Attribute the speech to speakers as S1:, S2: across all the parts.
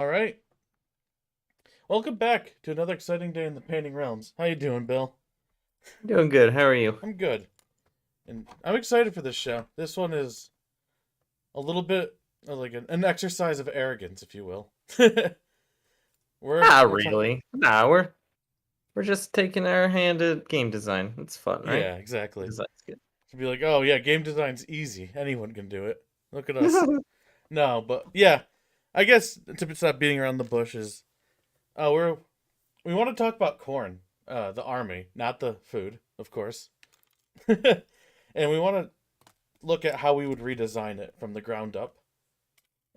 S1: All right. Welcome back to another exciting day in the painting realms. How you doing, Bill?
S2: Doing good. How are you?
S1: I'm good. And I'm excited for this show. This one is a little bit like an exercise of arrogance, if you will. we're
S2: Not
S1: we're talking
S2: really. Nah, we're just taking our hand at game design. It's fun, right?
S1: Yeah, exactly.
S2: Design's good.
S1: To be like, "Oh, yeah, game design's easy. Anyone can do it. Look at us." No, but yeah. I guess to stop beating around the bushes. We want to talk about corn, the army, not the food, of course. And we want to look at how we would redesign it from the ground up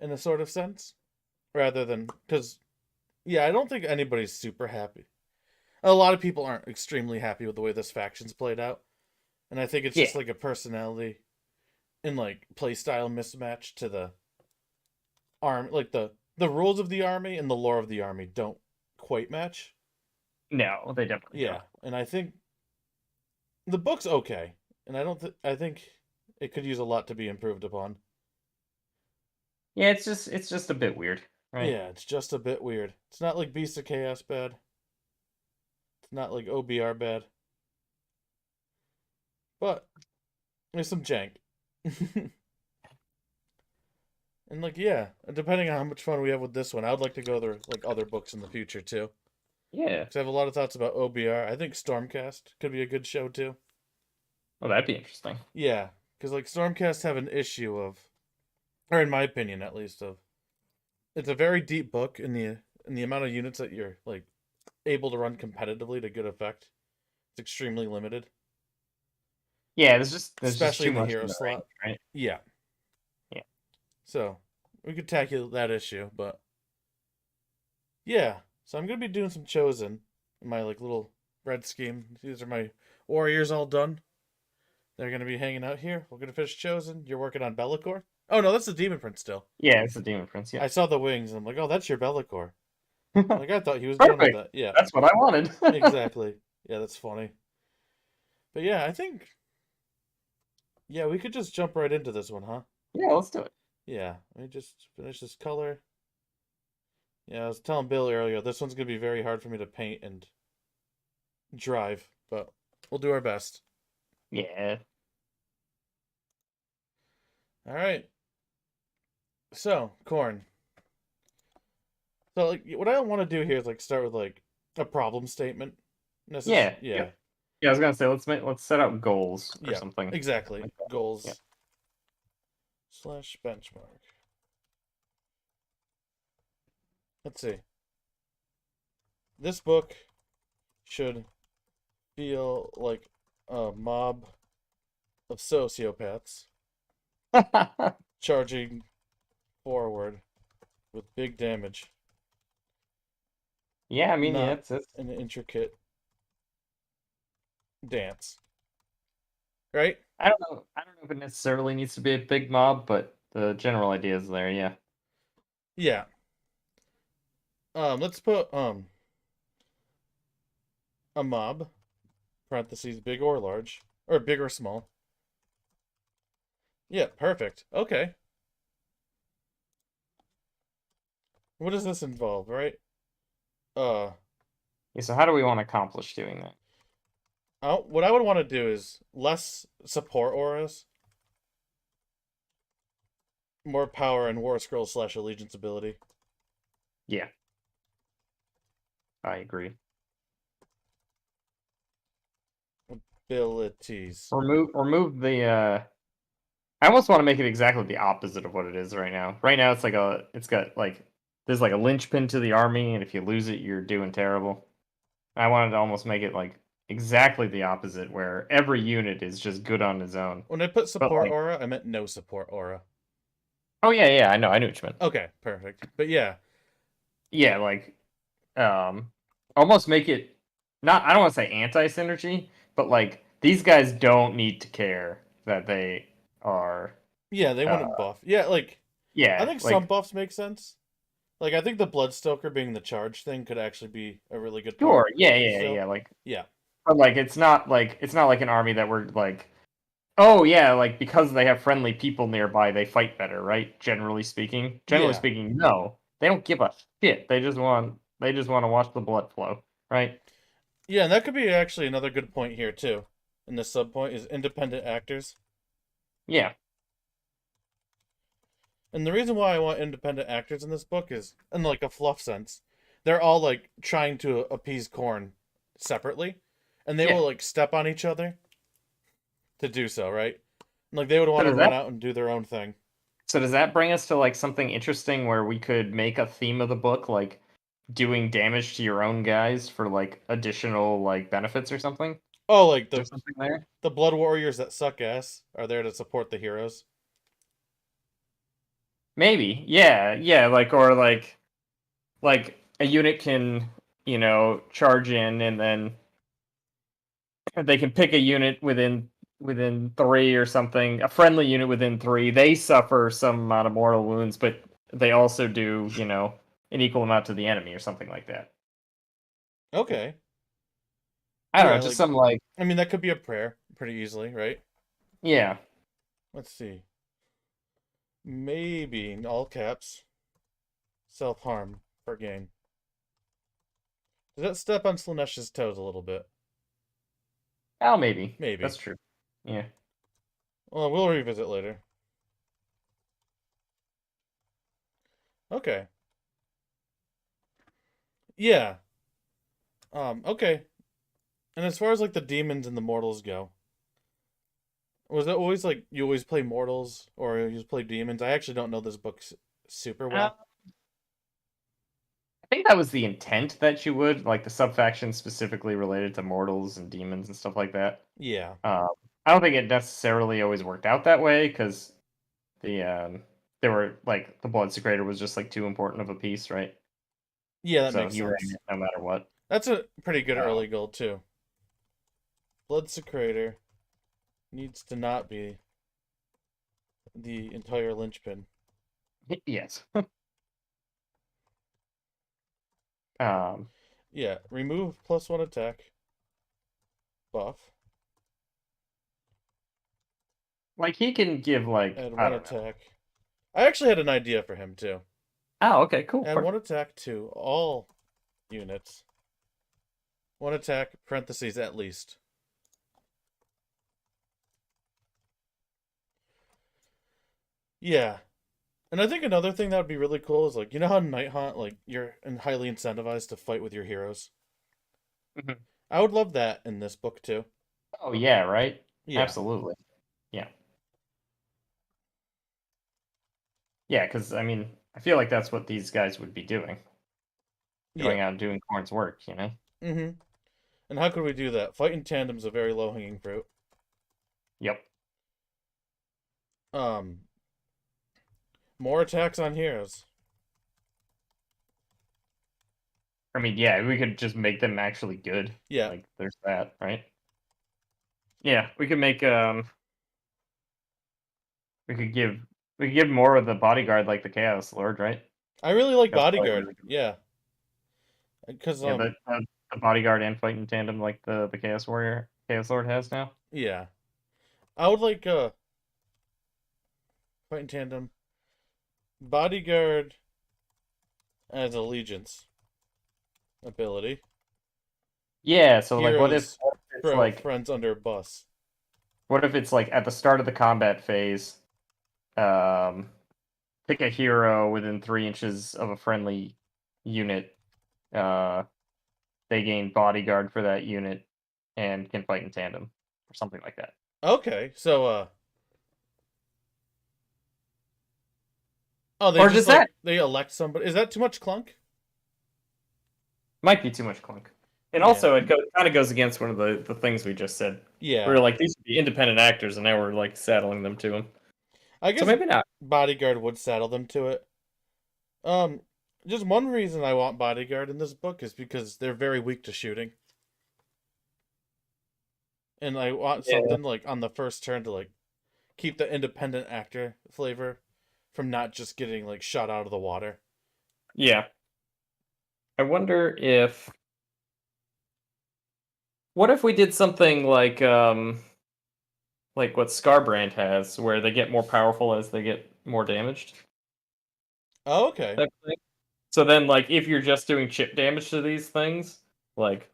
S1: in a sort of sense rather than because yeah, I don't think anybody's super happy. A lot of people aren't extremely happy with the way this faction's played out, and I think it's
S2: Yeah.
S1: just like a personality and like play style mismatch to the arm, like the rules of the army and the lore of the army don't quite match.
S2: No, they definitely
S1: Yeah,
S2: don't.
S1: and I think the book's okay, and I think it could use a lot to be improved upon.
S2: Yeah, it's just a bit weird, right?
S1: Yeah, it's just a bit weird. It's not like Beast of Chaos bad. It's not like OBR bad, but there's some jank. And like yeah, depending on how much fun we have with this one, I would like to go there like other books in the future too.
S2: Yeah.
S1: Because I have a lot of thoughts about OBR. I think Stormcast could be a good show too.
S2: Well, that'd be interesting.
S1: Yeah, because like Stormcast have an issue of, or in my opinion at least, of it's a very deep book in the amount of units that you're like able to run competitively to good effect. It's extremely limited,
S2: Yeah, there's just
S1: especially
S2: too
S1: in the
S2: much
S1: hero
S2: in the range,
S1: slot.
S2: right?
S1: Yeah,
S2: Yeah.
S1: so we could tackle that issue, but yeah. So I'm gonna be doing some chosen in my like little red scheme. These are my warriors all done. They're gonna be hanging out here. We're gonna finish chosen. You're working on Bellicor. Oh no, that's the Demon Prince still.
S2: Yeah, it's the Demon Prince, yeah.
S1: I saw the wings and I'm like, oh, that's your Bellicor. Like I thought he was done with
S2: Perfect.
S1: that. Yeah,
S2: That's what I wanted.
S1: exactly. Yeah, that's funny. But yeah, I think yeah we could just jump right into this one, huh?
S2: Yeah, let's do it.
S1: Yeah, let me just finish this color. Yeah, I was telling Bill earlier, this one's gonna be very hard for me to paint and drive, but we'll do our best.
S2: Yeah.
S1: All right. So, corn. So, like, what I want to do here is like start with like a problem statement.
S2: Yeah.
S1: Yeah,
S2: Yep. Yeah, I was gonna say let's set out goals or
S1: yeah,
S2: something
S1: exactly.
S2: like that. Yeah.
S1: Goals slash benchmark. Let's see. This book should feel like a mob of sociopaths charging forward with big damage,
S2: Yeah, I mean, yeah,
S1: not
S2: it's
S1: an intricate dance. Right?
S2: I don't know if it necessarily needs to be a big mob, but the general idea is there, yeah.
S1: Yeah. Let's put a mob parentheses big or large or big or small. Yeah, perfect. Okay. What does this involve, right? Uh,
S2: Yeah, so how do we want to accomplish doing that?
S1: what I would want to do is less support auras, more power and War Scroll slash Allegiance ability.
S2: Yeah, I agree.
S1: Abilities.
S2: Remove the I almost want to make it exactly the opposite of what it is right now. Right now it's got like there's like a linchpin to the army, and if you lose it, you're doing terrible. I wanted to almost make it like exactly the opposite, where every unit is just good on its own.
S1: When I put
S2: But
S1: support
S2: like,
S1: aura, I meant no support aura.
S2: oh yeah, yeah, I knew what you meant.
S1: Okay, perfect. But yeah,
S2: Yeah, like um almost make it not I don't want to say anti-synergy, but like these guys don't need to care that they are
S1: yeah, they
S2: uh
S1: wouldn't buff. Yeah, like I
S2: yeah,
S1: think some
S2: like
S1: buffs make sense. Like I think the Bloodstoker being the charge thing could actually be a really good part
S2: sure, yeah, yeah,
S1: still.
S2: yeah, like
S1: Yeah.
S2: but like it's not like an army that we're like oh yeah, because they have friendly people nearby, they fight better, right? Generally
S1: Yeah.
S2: speaking, no. They don't give a shit. They just want to watch the blood flow, right?
S1: Yeah, and that could be actually another good point here too. In this subpoint is independent actors.
S2: Yeah.
S1: And the reason why I want independent actors in this book is, in like a fluff sense, they're all like trying to appease Khorne separately, and they
S2: Yeah.
S1: will like step on each other to do so, right? Like they would
S2: So
S1: want to
S2: does
S1: run
S2: that
S1: out and do their own thing.
S2: so does that bring us to like something interesting where we could make a theme of the book like doing damage to your own guys for like additional like benefits or something? Is
S1: Oh, like
S2: there something there?
S1: the blood warriors that suck ass are there to support the heroes.
S2: Maybe. Yeah. Yeah, like or like a unit can, charge in and then they can pick a unit within 3 or something, a friendly unit within 3. They suffer some amount of mortal wounds, but they also do, an equal amount to the enemy or something like that.
S1: Okay.
S2: I don't know,
S1: Yeah,
S2: just
S1: like
S2: some like
S1: I mean that could be a prayer pretty easily, right?
S2: yeah.
S1: Let's see. Maybe in all caps self harm per game. Does that step on Slanesh's toes a little bit?
S2: Oh, maybe.
S1: Maybe.
S2: That's true. Yeah.
S1: Well, we'll revisit later. Okay. Yeah. Okay. And as far as like the demons and the mortals go, was it always like you always play mortals or you just play demons? I actually don't know this book super
S2: Uh,
S1: well.
S2: I think that was the intent that you would, like the subfaction specifically related to mortals and demons and stuff like that.
S1: Yeah.
S2: Um, I don't think it necessarily always worked out that way because the they were like the blood secretor was just like too important of a piece, right?
S1: Yeah, that
S2: So
S1: makes
S2: you ran
S1: sense.
S2: it no matter what.
S1: That's a pretty good
S2: Uh,
S1: early goal too. Blood Secretor needs to not be the entire linchpin.
S2: yes. um,
S1: Yeah, remove +1 attack buff,
S2: like he can give like
S1: add
S2: I
S1: 1
S2: don't know.
S1: attack. I actually had an idea for him too.
S2: Oh, okay, cool.
S1: Add 1
S2: Perfect.
S1: attack to all units. 1 attack, parentheses at least. Yeah. And I think another thing that would be really cool is like, you know how in Night Hunt, like, you're highly incentivized to fight with your heroes?
S2: Mhm.
S1: I would love that in this book too.
S2: Oh yeah, right.
S1: Yeah.
S2: Absolutely. Yeah. Yeah, because I mean, I feel like that's what these guys would be doing,
S1: Yeah.
S2: going out and doing Corn's work.
S1: Mm-hmm. And how could we do that? Fight in tandem is a very low-hanging fruit.
S2: Yep.
S1: Um, more attacks on heroes.
S2: I mean, yeah, we could just make them actually good.
S1: Yeah.
S2: Like, there's that, right? Yeah, we could give we could give more of the bodyguard like the Chaos Lord, right?
S1: I really like
S2: That's probably
S1: Bodyguard.
S2: really good.
S1: Yeah. Because
S2: Yeah, the bodyguard and fight in tandem like the Chaos Warrior, Chaos Lord has now.
S1: yeah. I would like fight in tandem. Bodyguard as allegiance ability.
S2: Yeah, so like,
S1: Heroes
S2: what if it's
S1: throw
S2: like,
S1: friends under a bus.
S2: at the start of the combat phase, um, pick a hero within 3 inches of a friendly unit. Uh, they gain bodyguard for that unit and can fight in tandem or something like that.
S1: Okay, so oh, they
S2: Or
S1: just
S2: does
S1: like
S2: that
S1: they elect somebody. Is that too much clunk?
S2: might be too much clunk. And
S1: Yeah.
S2: also, kind of goes against one of the things we just said. We
S1: Yeah.
S2: were like, these would be independent actors, and now we're like saddling them to them.
S1: I
S2: So
S1: guess
S2: maybe not.
S1: Bodyguard would saddle them to it. Um, just one reason I want Bodyguard in this book is because they're very weak to shooting. And I want
S2: Yeah.
S1: something like on the first turn to like keep the independent actor flavor from not just getting like shot out of the water.
S2: Yeah. I wonder if what if we did something like what Scarbrand has, where they get more powerful as they get more damaged.
S1: Oh, okay.
S2: Type of thing. So then, like, if you're just doing chip damage to these things, like,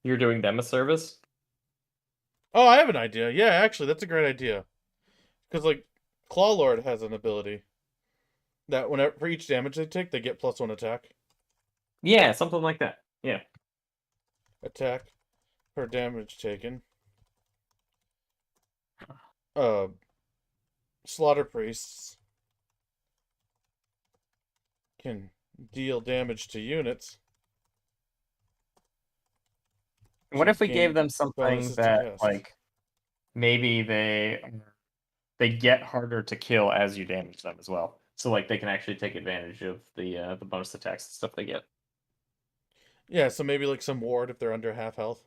S2: you're doing them a service.
S1: Oh, I have an idea. Yeah, actually, that's a great idea. Because like, Claw Lord has an ability that whenever for each damage they take, they get +1 attack.
S2: Yeah, something like that. Yeah.
S1: Attack per damage taken. Uh, Slaughter Priests can deal damage to units
S2: What
S1: to
S2: if we gave
S1: gain
S2: them something
S1: bonuses to
S2: that,
S1: cast.
S2: like, maybe they get harder to kill as you damage them as well. So like they can actually take advantage of the bonus attacks and stuff they get.
S1: Yeah, so maybe like some ward if they're under half health.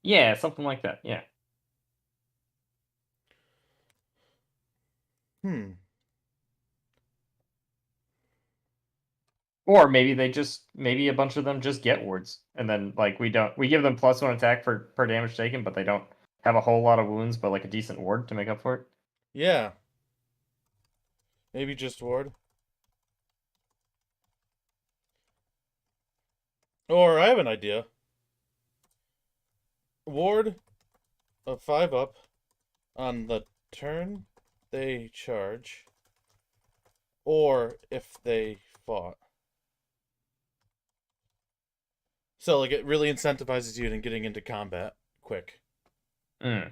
S2: Yeah, something like that. Yeah.
S1: Hmm.
S2: Or maybe a bunch of them just get wards, and then like we give them +1 attack for per damage taken, but they don't have a whole lot of wounds, but like a decent ward to make up for it.
S1: Yeah. Maybe just ward. Or I have an idea. Ward of 5 up on the turn they charge, or if they fought. So like it really incentivizes you in getting into combat quick.
S2: Mm.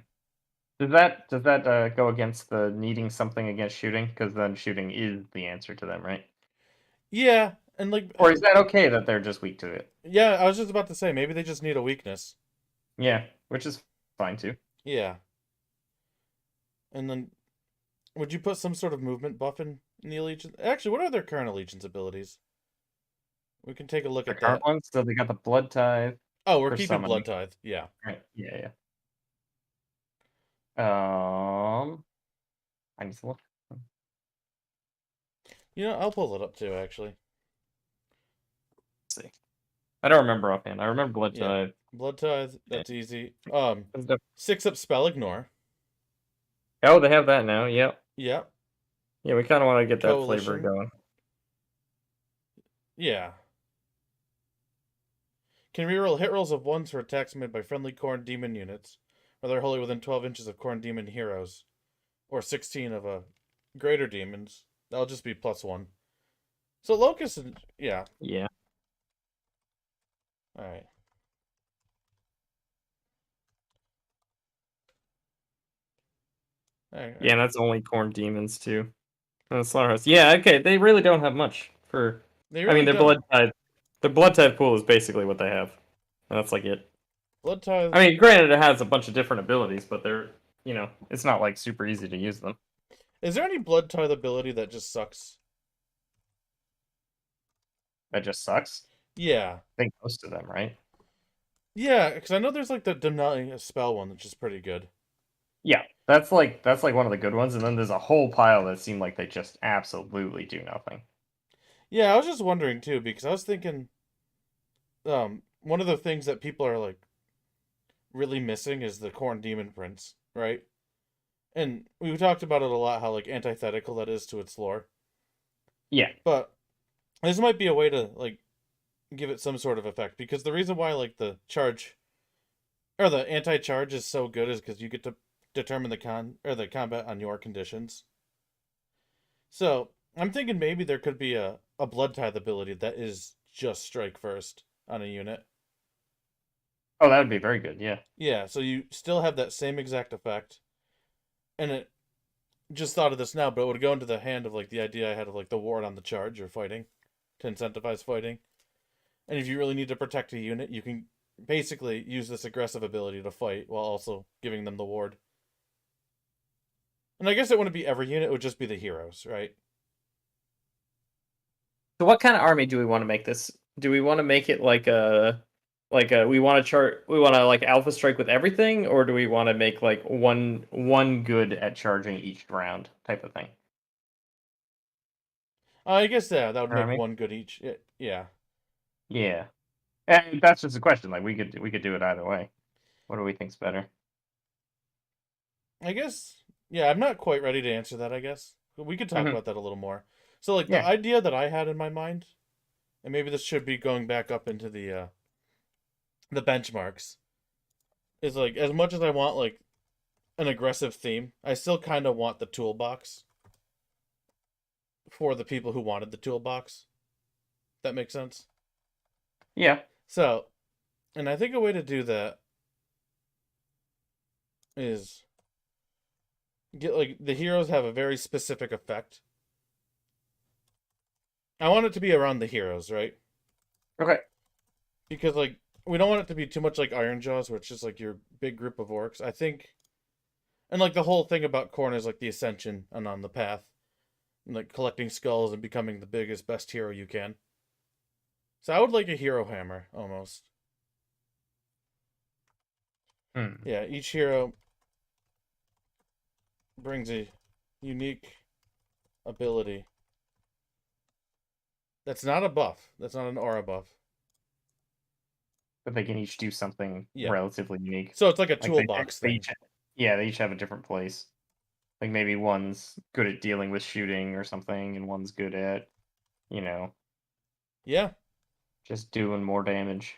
S2: Does that go against the needing something against shooting? Because then shooting is the answer to them, right?
S1: Yeah, and like
S2: Or is that okay that they're just weak to it?
S1: yeah, I was just about to say maybe they just need a weakness.
S2: Yeah, which is fine too.
S1: Yeah. And then would you put some sort of movement buff in the allegiance? Actually, what are their current allegiance abilities? We can take a look
S2: The
S1: at
S2: current
S1: that.
S2: ones, so they got the blood tithe
S1: Oh, we're
S2: for
S1: keeping
S2: summoning.
S1: Blood Tithe. Yeah.
S2: Right. Yeah, I need to look.
S1: You know, I'll pull it up too, actually.
S2: Let's see. I don't remember offhand. I remember blood
S1: Yeah.
S2: tithe.
S1: Blood Tithe,
S2: Yeah.
S1: that's easy.
S2: That's def-
S1: 6 up Spell Ignore.
S2: Oh, they have that now. Yep.
S1: Yep.
S2: Yeah, we kind of want to get that flavor
S1: Coalition.
S2: going.
S1: Yeah. Can reroll hit rolls of 1s for attacks made by friendly Khorne demon units, or they're wholly within 12 inches of Khorne demon heroes, or 16 of a greater demons. That'll just be +1. So Locust, yeah.
S2: Yeah.
S1: All right. All right.
S2: Yeah, and that's only corn demons too. And the slaughterhouse. Yeah, okay. They really don't have much for.
S1: They
S2: I mean,
S1: really don't.
S2: their blood tithe pool is basically what they have. And that's like it.
S1: Blood Tithe.
S2: I mean, granted, it has a bunch of different abilities, but it's not like super easy to use them.
S1: Is there any Blood Tithe ability that just sucks?
S2: That just sucks.
S1: Yeah.
S2: I think most of them, right?
S1: Yeah, because I know there's like the Deny a Spell one, which is pretty good.
S2: Yeah, that's like one of the good ones, and then there's a whole pile that seem like they just absolutely do nothing.
S1: Yeah, I was just wondering too, because I was thinking, one of the things that people are like really missing is the Khorne Demon Prince, right? And we talked about it a lot, how like antithetical that is to its lore.
S2: Yeah,
S1: But this might be a way to like give it some sort of effect, because the reason why like the charge or the anti-charge is so good is because you get to determine the combat on your conditions. So I'm thinking maybe there could be a blood tithe ability that is just strike first on a unit.
S2: oh, that would be very good. Yeah,
S1: Yeah, so you still have that same exact effect. And it just thought of this now, but it would go into the hand of like the idea I had of like the ward on the charge or fighting to incentivize fighting. And if you really need to protect a unit, you can basically use this aggressive ability to fight while also giving them the ward. And I guess it wouldn't be every unit, it would just be the heroes, right?
S2: so what kind of army do we want to make this? Do we want to make it we want to like alpha strike with everything, or do we want to make like one good at charging each round type of thing?
S1: I guess that would
S2: You know what I
S1: make
S2: mean?
S1: one good each. Yeah.
S2: Yeah, and that's just a question. Like we could do it either way. What do we think's better?
S1: I guess, yeah, I'm not quite ready to answer that, I guess. But we could talk
S2: Hmm.
S1: about that a little more. So, like, the
S2: Yeah.
S1: idea that I had in my mind, and maybe this should be going back up into the benchmarks. Is like as much as I want like an aggressive theme, I still kind of want the toolbox for the people who wanted the toolbox. That makes sense.
S2: Yeah.
S1: So, and I think a way to do that is get like the heroes have a very specific effect. I want it to be around the heroes, right?
S2: Okay.
S1: Because like we don't want it to be too much like Iron Jaws, where it's just like your big group of orcs. I think, and like the whole thing about Khorne is like the ascension and on the path, and, like collecting skulls and becoming the biggest, best hero you can. So I would like a hero hammer almost.
S2: Hmm.
S1: Yeah, each hero brings a unique ability. That's not a buff. That's not an aura buff.
S2: But they can each do something
S1: Yeah.
S2: relatively unique.
S1: So it's like a
S2: Like
S1: toolbox thing.
S2: yeah, they each have a different place. Like maybe one's good at dealing with shooting or something, and one's good at, you know,
S1: Yeah,
S2: just doing more damage.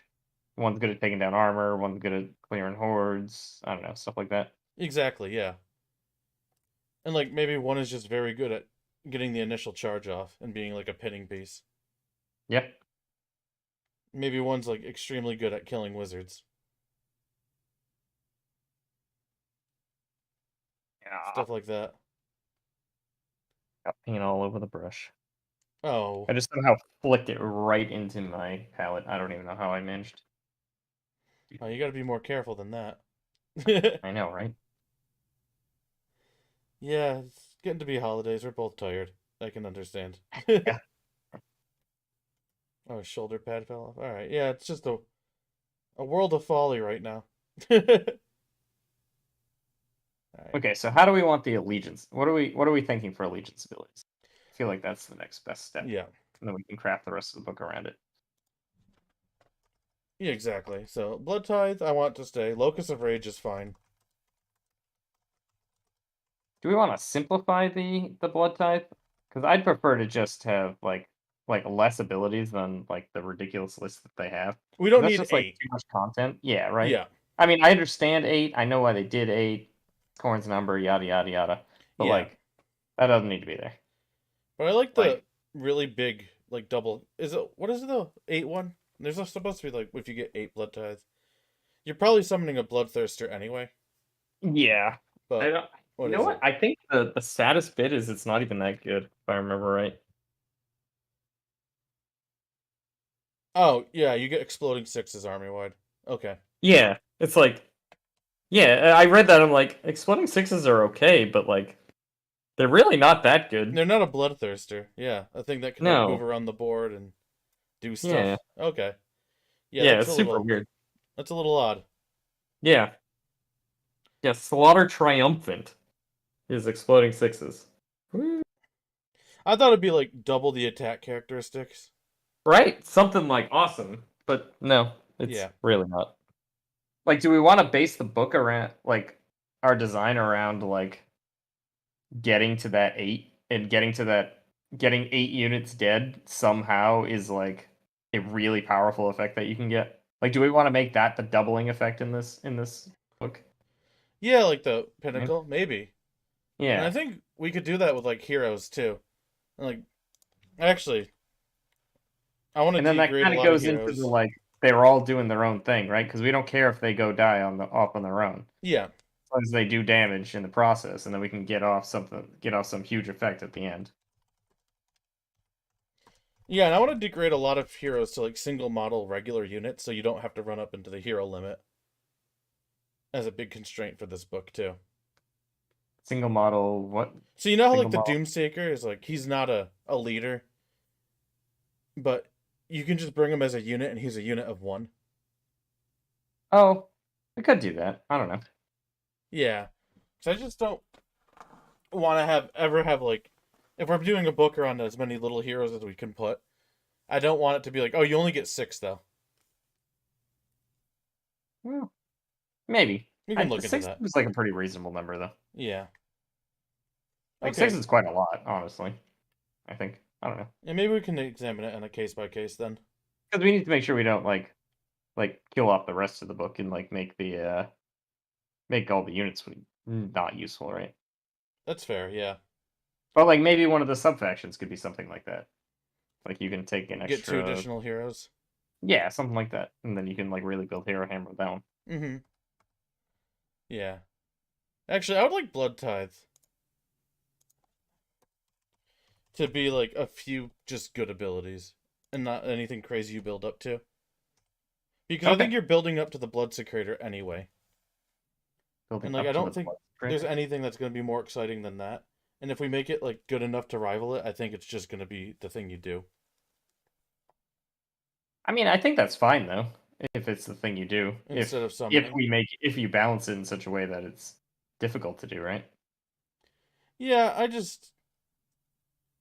S2: One's good at taking down armor, one's good at clearing hordes. I don't know, stuff like that.
S1: exactly. Yeah. And like maybe one is just very good at getting the initial charge off and being like a pinning piece.
S2: Yep.
S1: Maybe one's like extremely good at killing wizards.
S2: Yeah.
S1: Stuff like that.
S2: Got paint all over the brush.
S1: Oh,
S2: I just somehow flicked it right into my palette. I don't even know how I managed.
S1: oh you got to be more careful than that.
S2: I know, right?
S1: Yeah, it's getting to be holidays. We're both tired. I can understand.
S2: Yeah.
S1: Oh, his shoulder pad fell off. All right. Yeah, it's just a world of folly right now. All right.
S2: Okay, so how do we want the allegiance? What are we thinking for allegiance abilities? I feel like that's the next best step.
S1: Yeah.
S2: And then we can craft the rest of the book around it.
S1: Yeah, exactly. So, Blood Tithe, I want to stay. Locus of Rage is fine.
S2: Do we want to simplify the blood type? Because I'd prefer to just have like less abilities than like the ridiculous list that they have.
S1: We
S2: 'Cause
S1: don't
S2: that's
S1: need
S2: just like
S1: 8.
S2: too much content. Yeah, right.
S1: Yeah.
S2: I mean, I understand 8. I know why they did 8. Corn's number, yada yada yada. But
S1: Yeah.
S2: like that doesn't need to be there.
S1: But I like the
S2: Like,
S1: really big, like double. Is it, what is it though? 8 one? There's supposed to be like, if you get 8 Blood Tithe. You're probably summoning a Bloodthirster anyway.
S2: yeah. I
S1: But,
S2: don't. You
S1: what
S2: know
S1: is
S2: what?
S1: it?
S2: I think the saddest bit is it's not even that good, if I remember right.
S1: Oh, yeah, you get Exploding Sixes army wide. Okay.
S2: Yeah, it's like, yeah, I read that. I'm like, exploding sixes are okay, but like, they're really not that good.
S1: They're not a Bloodthirster. Yeah, a thing that can like move
S2: No.
S1: around the board and do
S2: Yeah.
S1: stuff. Okay. Yeah,
S2: Yeah, it's super weird.
S1: that's a little odd.
S2: Yeah. Yeah, Slaughter Triumphant is exploding sixes. Woo.
S1: I thought it'd be like double the attack characteristics.
S2: Right? Something like awesome. But no, it's
S1: Yeah.
S2: really not. Like, do we want to base the book around, like, our design around, like, getting to that 8 and getting 8 units dead somehow is, like, a really powerful effect that you can get? Like, do we want to make that the doubling effect in this book?
S1: Yeah, like the
S2: Right?
S1: pinnacle, maybe. And I
S2: Yeah.
S1: think we could do that with like heroes too. And, like actually, I want to
S2: And then that
S1: degrade a
S2: kind of
S1: lot of
S2: goes into the
S1: heroes.
S2: like they're all doing their own thing, right? Because we don't care if they go die off on their own,
S1: Yeah.
S2: as long as they do damage in the process, and then we can get off some huge effect at the end.
S1: Yeah, and I want to degrade a lot of heroes to like single model regular units so you don't have to run up into the hero limit as a big constraint for this book too.
S2: Single model, what?
S1: So you know how like
S2: Single
S1: the
S2: model.
S1: Doomsaker is like he's not a leader, but you can just bring him as a unit and he's a unit of 1.
S2: Oh, we could do that. I don't know.
S1: Yeah. So I just don't want to have like if we're doing a book around as many little heroes as we can put, I don't want it to be like, oh, you only get 6 though.
S2: Well, maybe.
S1: We can look into
S2: Six
S1: that.
S2: is like a pretty reasonable number, though.
S1: Yeah.
S2: Like
S1: Okay.
S2: 6 is quite a lot, honestly. I think. I don't know.
S1: And maybe we can examine it on a case by case then.
S2: because we need to make sure we don't kill off the rest of the book and make all the units not useful, right?
S1: That's fair, yeah.
S2: But like maybe one of the sub factions could be something like that. Like you can take an
S1: Get 2
S2: extra,
S1: additional heroes.
S2: yeah, something like that, and then you can like really build hero hammer with that one.
S1: Mm-hmm. Yeah. Actually, I would like Blood Tithe to be like a few just good abilities and not anything crazy you build up to. Because I think
S2: Okay,
S1: you're building up to the Blood Secretor anyway.
S2: building
S1: And like I
S2: up to the
S1: don't think
S2: blood
S1: there's
S2: trigger.
S1: anything that's going to be more exciting than that. And if we make it like good enough to rival it, I think it's just going to be the thing you do
S2: I mean, I think that's fine though, if it's the thing you do.
S1: instead of
S2: If
S1: summoning.
S2: if you balance it in such a way that it's difficult to do, right?
S1: Yeah, I just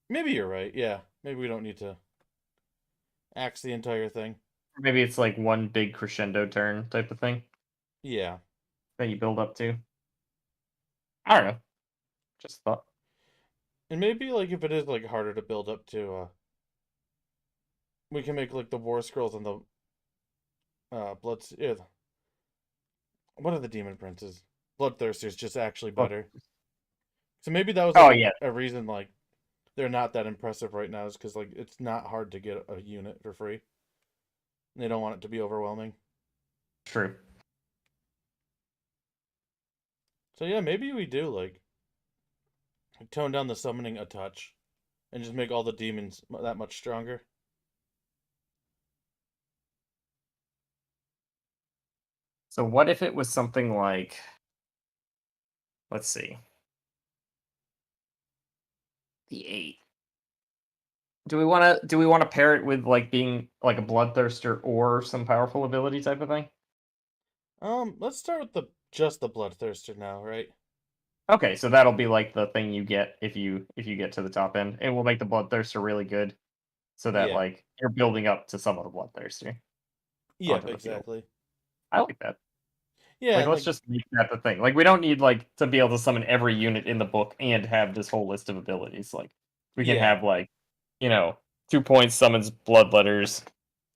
S1: maybe you're right. Yeah. Maybe we don't need to axe the entire thing.
S2: Or maybe it's like one big crescendo turn type of thing
S1: Yeah.
S2: that you build up to. I don't know. Just thought.
S1: And maybe like if it is like harder to build up to we can make like the War Scrolls and the blood yeah, what are the demon princes? Bloodthirsters just actually
S2: Oh,
S1: better. So maybe that was
S2: oh
S1: like
S2: yeah,
S1: a reason like they're not that impressive right now is because like it's not hard to get a unit for free. They don't want it to be overwhelming.
S2: true.
S1: So yeah, maybe we do like tone down the summoning a touch and just make all the demons that much stronger.
S2: So what if it was something like, let's see, the 8. Do we want to pair it with like being like a bloodthirster or some powerful ability type of thing?
S1: Let's start with the just the bloodthirster now, right?
S2: Okay, so that'll be like the thing you get if you get to the top end. It will make the bloodthirster really good, so that
S1: Yeah.
S2: like you're building up to some of the bloodthirster
S1: Yep,
S2: onto the field.
S1: exactly.
S2: I like that.
S1: Yeah,
S2: Like
S1: and
S2: let's
S1: like
S2: just make that the thing. Like we don't need like to be able to summon every unit in the book and have this whole list of abilities. Like we can
S1: yeah.
S2: have like, you know, 2 points summons bloodletters,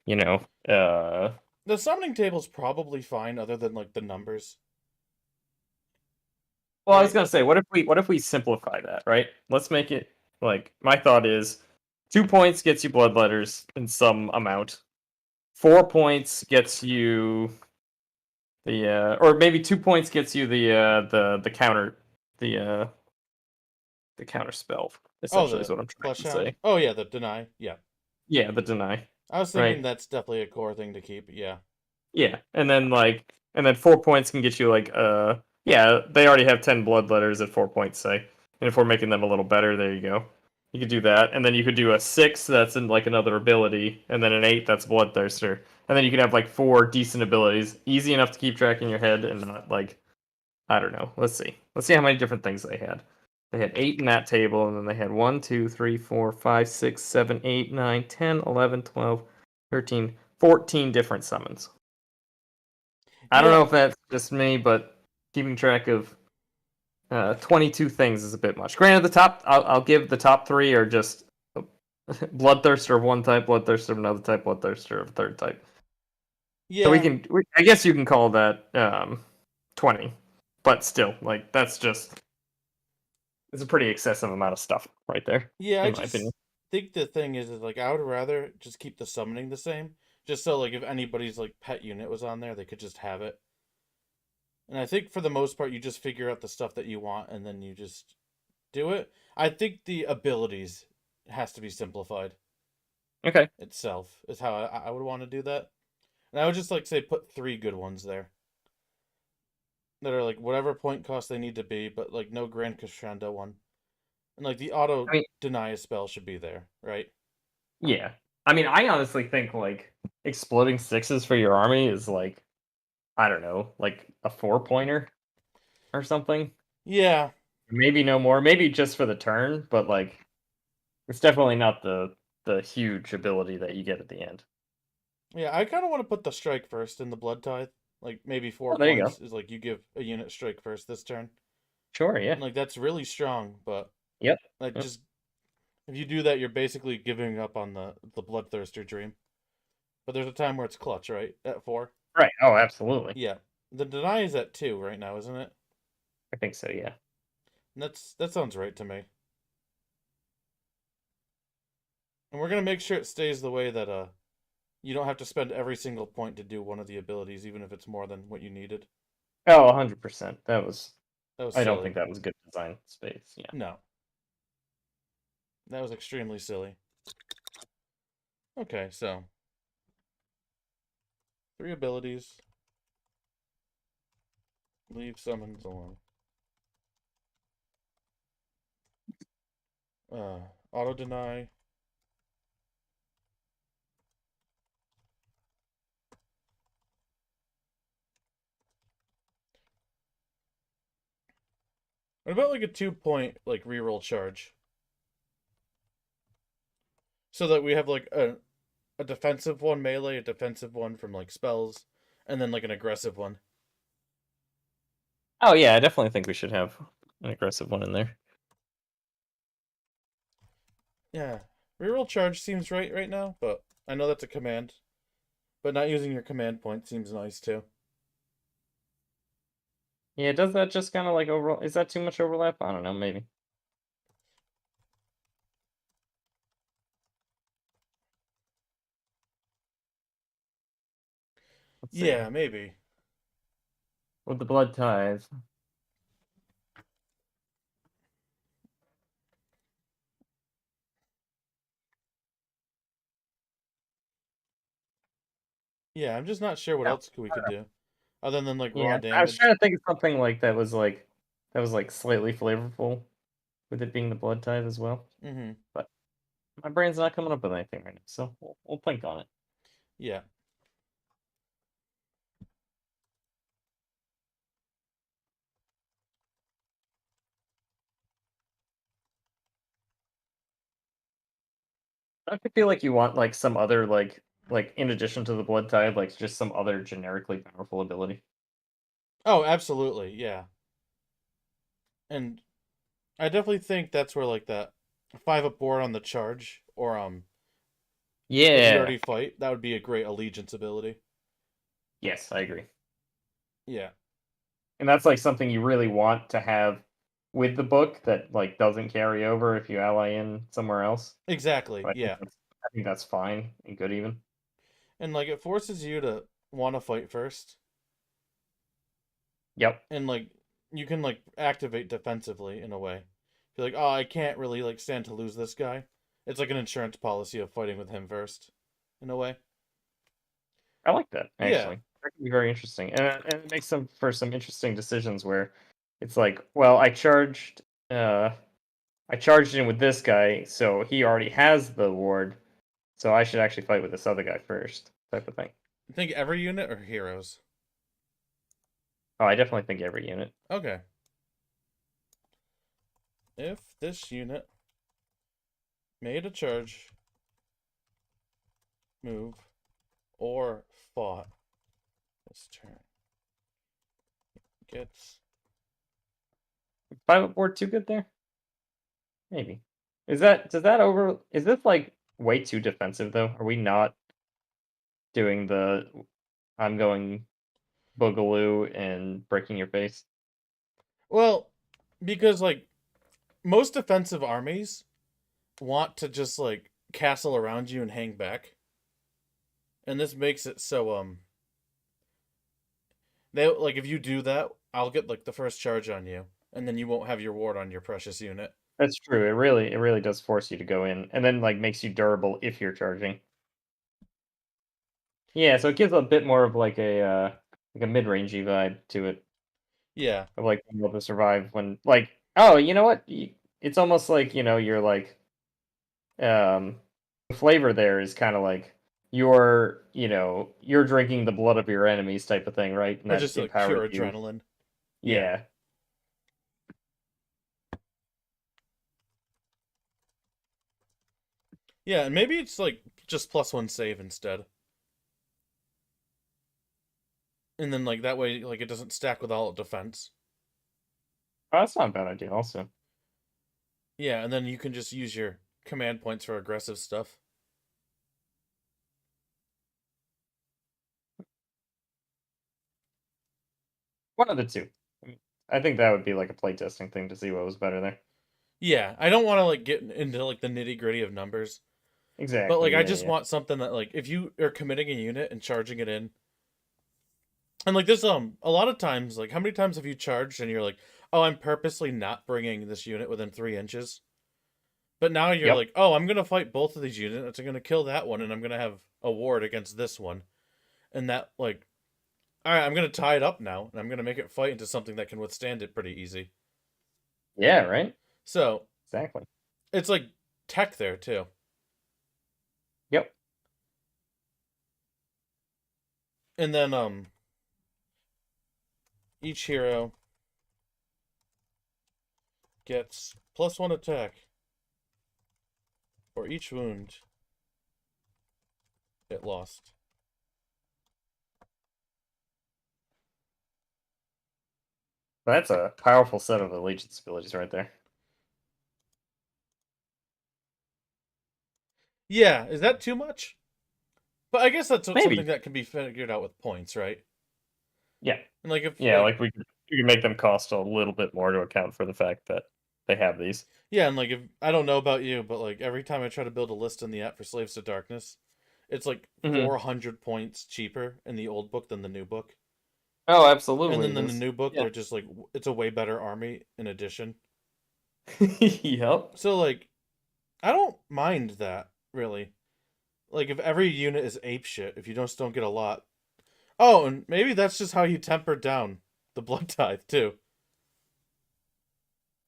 S2: you know,
S1: The summoning table's probably fine other than like the numbers,
S2: well, I was
S1: right?
S2: gonna say, what if we simplify that, right? Let's make it like my thought is 2 points gets you bloodletters in some amount. 4 points gets you the or maybe 2 points gets you the counter the uh the counter spell,
S1: Oh,
S2: essentially is
S1: the
S2: what I'm trying
S1: flesh
S2: to
S1: hound.
S2: say.
S1: Oh yeah, the deny. Yeah.
S2: Yeah, the deny.
S1: I was thinking
S2: Right.
S1: that's definitely a core thing to keep. Yeah.
S2: Yeah. And then 4 points can get you like yeah, they already have 10 bloodletters at 4 points, say. And if we're making them a little better, there you go. You could do that. And then you could do a 6 that's in like another ability, and then an 8 that's bloodthirster. And then you could have like 4 decent abilities. Easy enough to keep track in your head and not like I don't know. Let's see. Let's see how many different things they had. They had 8 in that table, and then they had 1, 2, 3, 4, 5, 6, 7, 8, 9, 10, 11, 12, 13, 14 different summons. I don't
S1: Yeah.
S2: know if that's just me, but keeping track of 22 things is a bit much. Granted, I'll give the top 3 are just Bloodthirster of one type, Bloodthirster of another type, Bloodthirster of a third type. So
S1: Yeah.
S2: I guess you can call that 20, but still, like that's just it's a pretty excessive amount of stuff right there,
S1: Yeah, I
S2: in my opinion.
S1: just think the thing is like I would rather just keep the summoning the same. Just so like if anybody's like pet unit was on there, they could just have it. And I think for the most part you just figure out the stuff that you want and then you just do it. I think the abilities has to be simplified
S2: Okay.
S1: itself is how I would want to do that. And I would just like say put 3 good ones there that are like whatever point cost they need to be, but like no Grand Crescendo one. And like the
S2: I
S1: auto
S2: mean,
S1: deny spell should be there, right?
S2: yeah. I mean, I honestly think like exploding sixes for your army is like I don't know, like a 4 pointer or something.
S1: Yeah,
S2: Maybe no more. Maybe just for the turn, but like it's definitely not the huge ability that you get at the end.
S1: yeah. I kind of want to put the strike first in the blood tithe. Like maybe four
S2: Oh, there you go.
S1: points is like you give a unit strike first this turn.
S2: Sure. Yeah.
S1: And like that's really strong, but
S2: Yep.
S1: like
S2: Yep.
S1: just if you do that, you're basically giving up on the bloodthirster dream. but there's a time where it's clutch, right? At 4.
S2: Right. Oh, absolutely.
S1: Yeah, the deny is at 2 right now, isn't it?
S2: I think so. Yeah.
S1: And that sounds right to me. And we're gonna make sure it stays the way that you don't have to spend every single point to do one of the abilities, even if it's more than what you needed.
S2: Oh, 100%. That was.
S1: That was
S2: I don't think
S1: silly.
S2: that was good design space. Yeah.
S1: No, that was extremely silly. Okay, so 3 abilities. Leave summons alone. Auto deny. What about like a 2-point like reroll charge? So that we have like a defensive one melee, a defensive one from like spells, and then like an aggressive one.
S2: Oh yeah, I definitely think we should have an aggressive one in there.
S1: Yeah. Reroll charge seems right now, but I know that's a command. But not using your command point seems nice too.
S2: Yeah, does that just kind of like over? Is that too much overlap? I don't know. Maybe. Let's see.
S1: Yeah, maybe.
S2: With the blood ties.
S1: Yeah, I'm just not sure what
S2: No,
S1: else we could do. Other than like raw
S2: yeah, I was trying
S1: damage.
S2: to think of something like that was like slightly flavorful with it being the blood tithe as well.
S1: Mm-hmm.
S2: But my brain's not coming up with anything right now, so we'll think on it.
S1: Yeah.
S2: I feel like you want like some other like in addition to the blood tithe, like just some other generically powerful ability.
S1: Oh, absolutely. Yeah. And I definitely think that's where like that 5 up board on the charge, or if you
S2: Yeah.
S1: already fight, that would be a great allegiance ability.
S2: Yes, I agree.
S1: Yeah.
S2: And that's like something you really want to have with the book that like doesn't carry over if you ally in somewhere else.
S1: Exactly.
S2: But
S1: Yeah.
S2: I think that's fine and good even.
S1: And like it forces you to want to fight first,
S2: Yep.
S1: and like you can like activate defensively in a way. You're like, oh, I can't really like stand to lose this guy. It's like an insurance policy of fighting with him first, in a way.
S2: I like that
S1: Yeah,
S2: actually. That can be very interesting. And it makes some for some interesting decisions where it's like, well, I charged in with this guy, so he already has the ward, so I should actually fight with this other guy first, type of thing.
S1: I think every unit or heroes.
S2: Oh, I definitely think every unit.
S1: Okay, if this unit made a charge, move, or fought this turn, gets.
S2: 5 up board too good there? Maybe. Is this like way too defensive though? Are we not doing the I'm going boogaloo and breaking your face?
S1: Well, because like most defensive armies want to just like castle around you and hang back, and this makes it so they like if you do that, I'll get like the first charge on you, and then you won't have your ward on your precious unit.
S2: That's true. It really does force you to go in and then like makes you durable if you're charging. Yeah, so it gives a bit more of like a mid-rangey vibe to it
S1: Yeah,
S2: of like being able to survive when like oh, you know what? It's almost like, you're like um the flavor there is kind of like you're drinking the blood of your enemies type of thing, right? And
S1: or
S2: that
S1: just like
S2: empowers
S1: pure
S2: you.
S1: adrenaline. Yeah,
S2: Yeah.
S1: yeah, and maybe it's like just +1 save instead, and then like that way, like it doesn't stack with all defense.
S2: Oh, that's not a bad idea also.
S1: Yeah, and then you can just use your command points for aggressive stuff.
S2: One of the two. I think that would be like a playtesting thing to see what was better there.
S1: Yeah, I don't want to like get into like the nitty gritty of numbers, but like
S2: Exactly.
S1: I
S2: Yeah.
S1: just
S2: Yeah.
S1: want something that like if you are committing a unit and charging it in, and like this a lot of times like how many times have you charged and you're like, oh, I'm purposely not bringing this unit within 3 inches, but now you're
S2: Yep.
S1: like, oh, I'm gonna fight both of these units, I'm gonna kill that one, and I'm gonna have a ward against this one, and that like, all right, I'm gonna tie it up now, and I'm gonna make it fight into something that can withstand it pretty easy.
S2: Yeah. Right.
S1: So
S2: Exactly.
S1: it's like tech there too.
S2: Yep.
S1: And then each hero gets +1 attack for each wound it lost.
S2: That's a powerful set of allegiance abilities right there.
S1: Yeah, is that too much? But I guess that's
S2: Maybe.
S1: something that can be figured out with points, right?
S2: Yeah.
S1: And like if
S2: Yeah. Like we could make them cost a little bit more to account for the fact that they have these.
S1: yeah, and like if I don't know about you, but like every time I try to build a list in the app for Slaves to Darkness, it's like
S2: Hmm.
S1: 400 points cheaper in the old book than the new book.
S2: Oh,
S1: And
S2: absolutely
S1: then
S2: it
S1: in the
S2: is.
S1: new book,
S2: Yeah.
S1: they're just like it's a way better army in addition.
S2: Yep.
S1: So like I don't mind that really. Like if every unit is ape shit, if you just don't get a lot. Oh, and maybe that's just how you temper down the blood tithe too.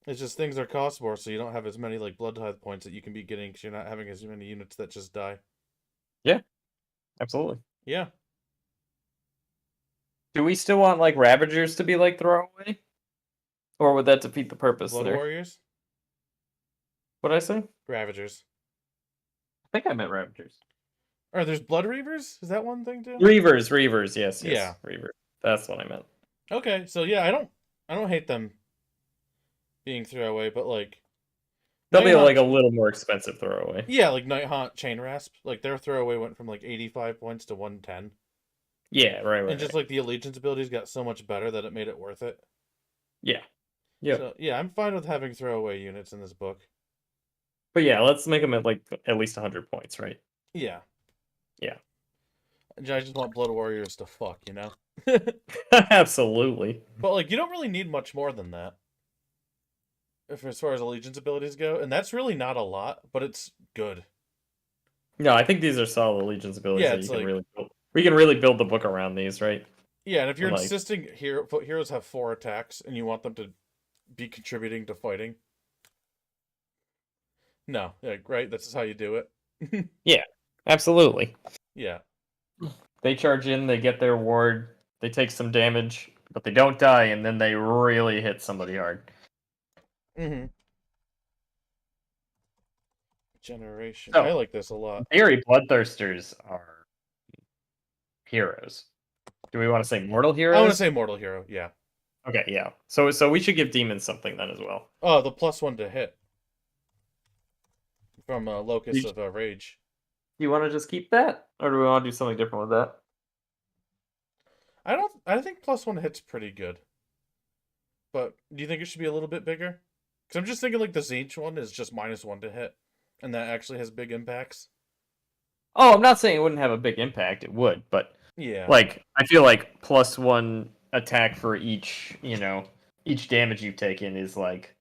S1: It's just things are cost more, so you don't have as many like blood tithe points that you can be getting because you're not having as many units that just die.
S2: Yeah. Absolutely.
S1: Yeah,
S2: Do we still want like Ravagers to be like throwaway? Or would that defeat the purpose
S1: blood
S2: there?
S1: warriors,
S2: What did I say?
S1: ravagers.
S2: I think I meant Ravagers.
S1: Or there's blood reavers. Is that one thing too?
S2: Reavers, yes, yes.
S1: Yeah.
S2: Reavers. That's what I meant.
S1: Okay, so yeah, I don't hate them being throwaway, but like
S2: They'll be like
S1: Nighthaunt,
S2: a little more expensive throwaway.
S1: yeah, like Nighthaunt Chain Rasp, like their throwaway went from like 85 points to 110.
S2: Yeah, right,
S1: And
S2: right,
S1: just
S2: right.
S1: like the allegiance abilities got so much better that it made it worth it.
S2: Yeah. Yep.
S1: So yeah, I'm fine with having throwaway units in this book.
S2: But yeah, let's make them at like at least 100 points, right?
S1: Yeah,
S2: Yeah.
S1: I just want blood warriors to fuck, you know.
S2: Absolutely.
S1: But like, you don't really need much more than that, if as far as allegiance abilities go, and that's really not a lot, but it's good.
S2: No, I think these are solid allegiance abilities
S1: Yeah,
S2: that
S1: it's
S2: you can
S1: like
S2: really build. We can really build the book around these, right?
S1: yeah, and if you're
S2: And like,
S1: insisting heroes have 4 attacks and you want them to be contributing to fighting, no, like right, that's just how you do it.
S2: yeah, absolutely.
S1: Yeah.
S2: They charge in, they get their ward, they take some damage, but they don't die, and then they really hit somebody hard.
S1: Mm-hmm. Generation. I
S2: So,
S1: like this a lot.
S2: in theory, Bloodthirsters are heroes. Do we want to say mortal
S1: I want to
S2: heroes?
S1: say mortal hero. Yeah.
S2: Okay, yeah. So we should give demons something then as well.
S1: Oh, the +1 to hit from
S2: You,
S1: Locus of Rage.
S2: you want to just keep that, or do we want to do something different with that?
S1: I don't. I think +1 hit's pretty good. But do you think it should be a little bit bigger? Because I'm just thinking like the Zinch one is just -1 to hit, and that actually has big impacts.
S2: Oh, I'm not saying it wouldn't have a big impact. It would, but
S1: Yeah.
S2: like I feel like +1 attack for each damage you've taken is like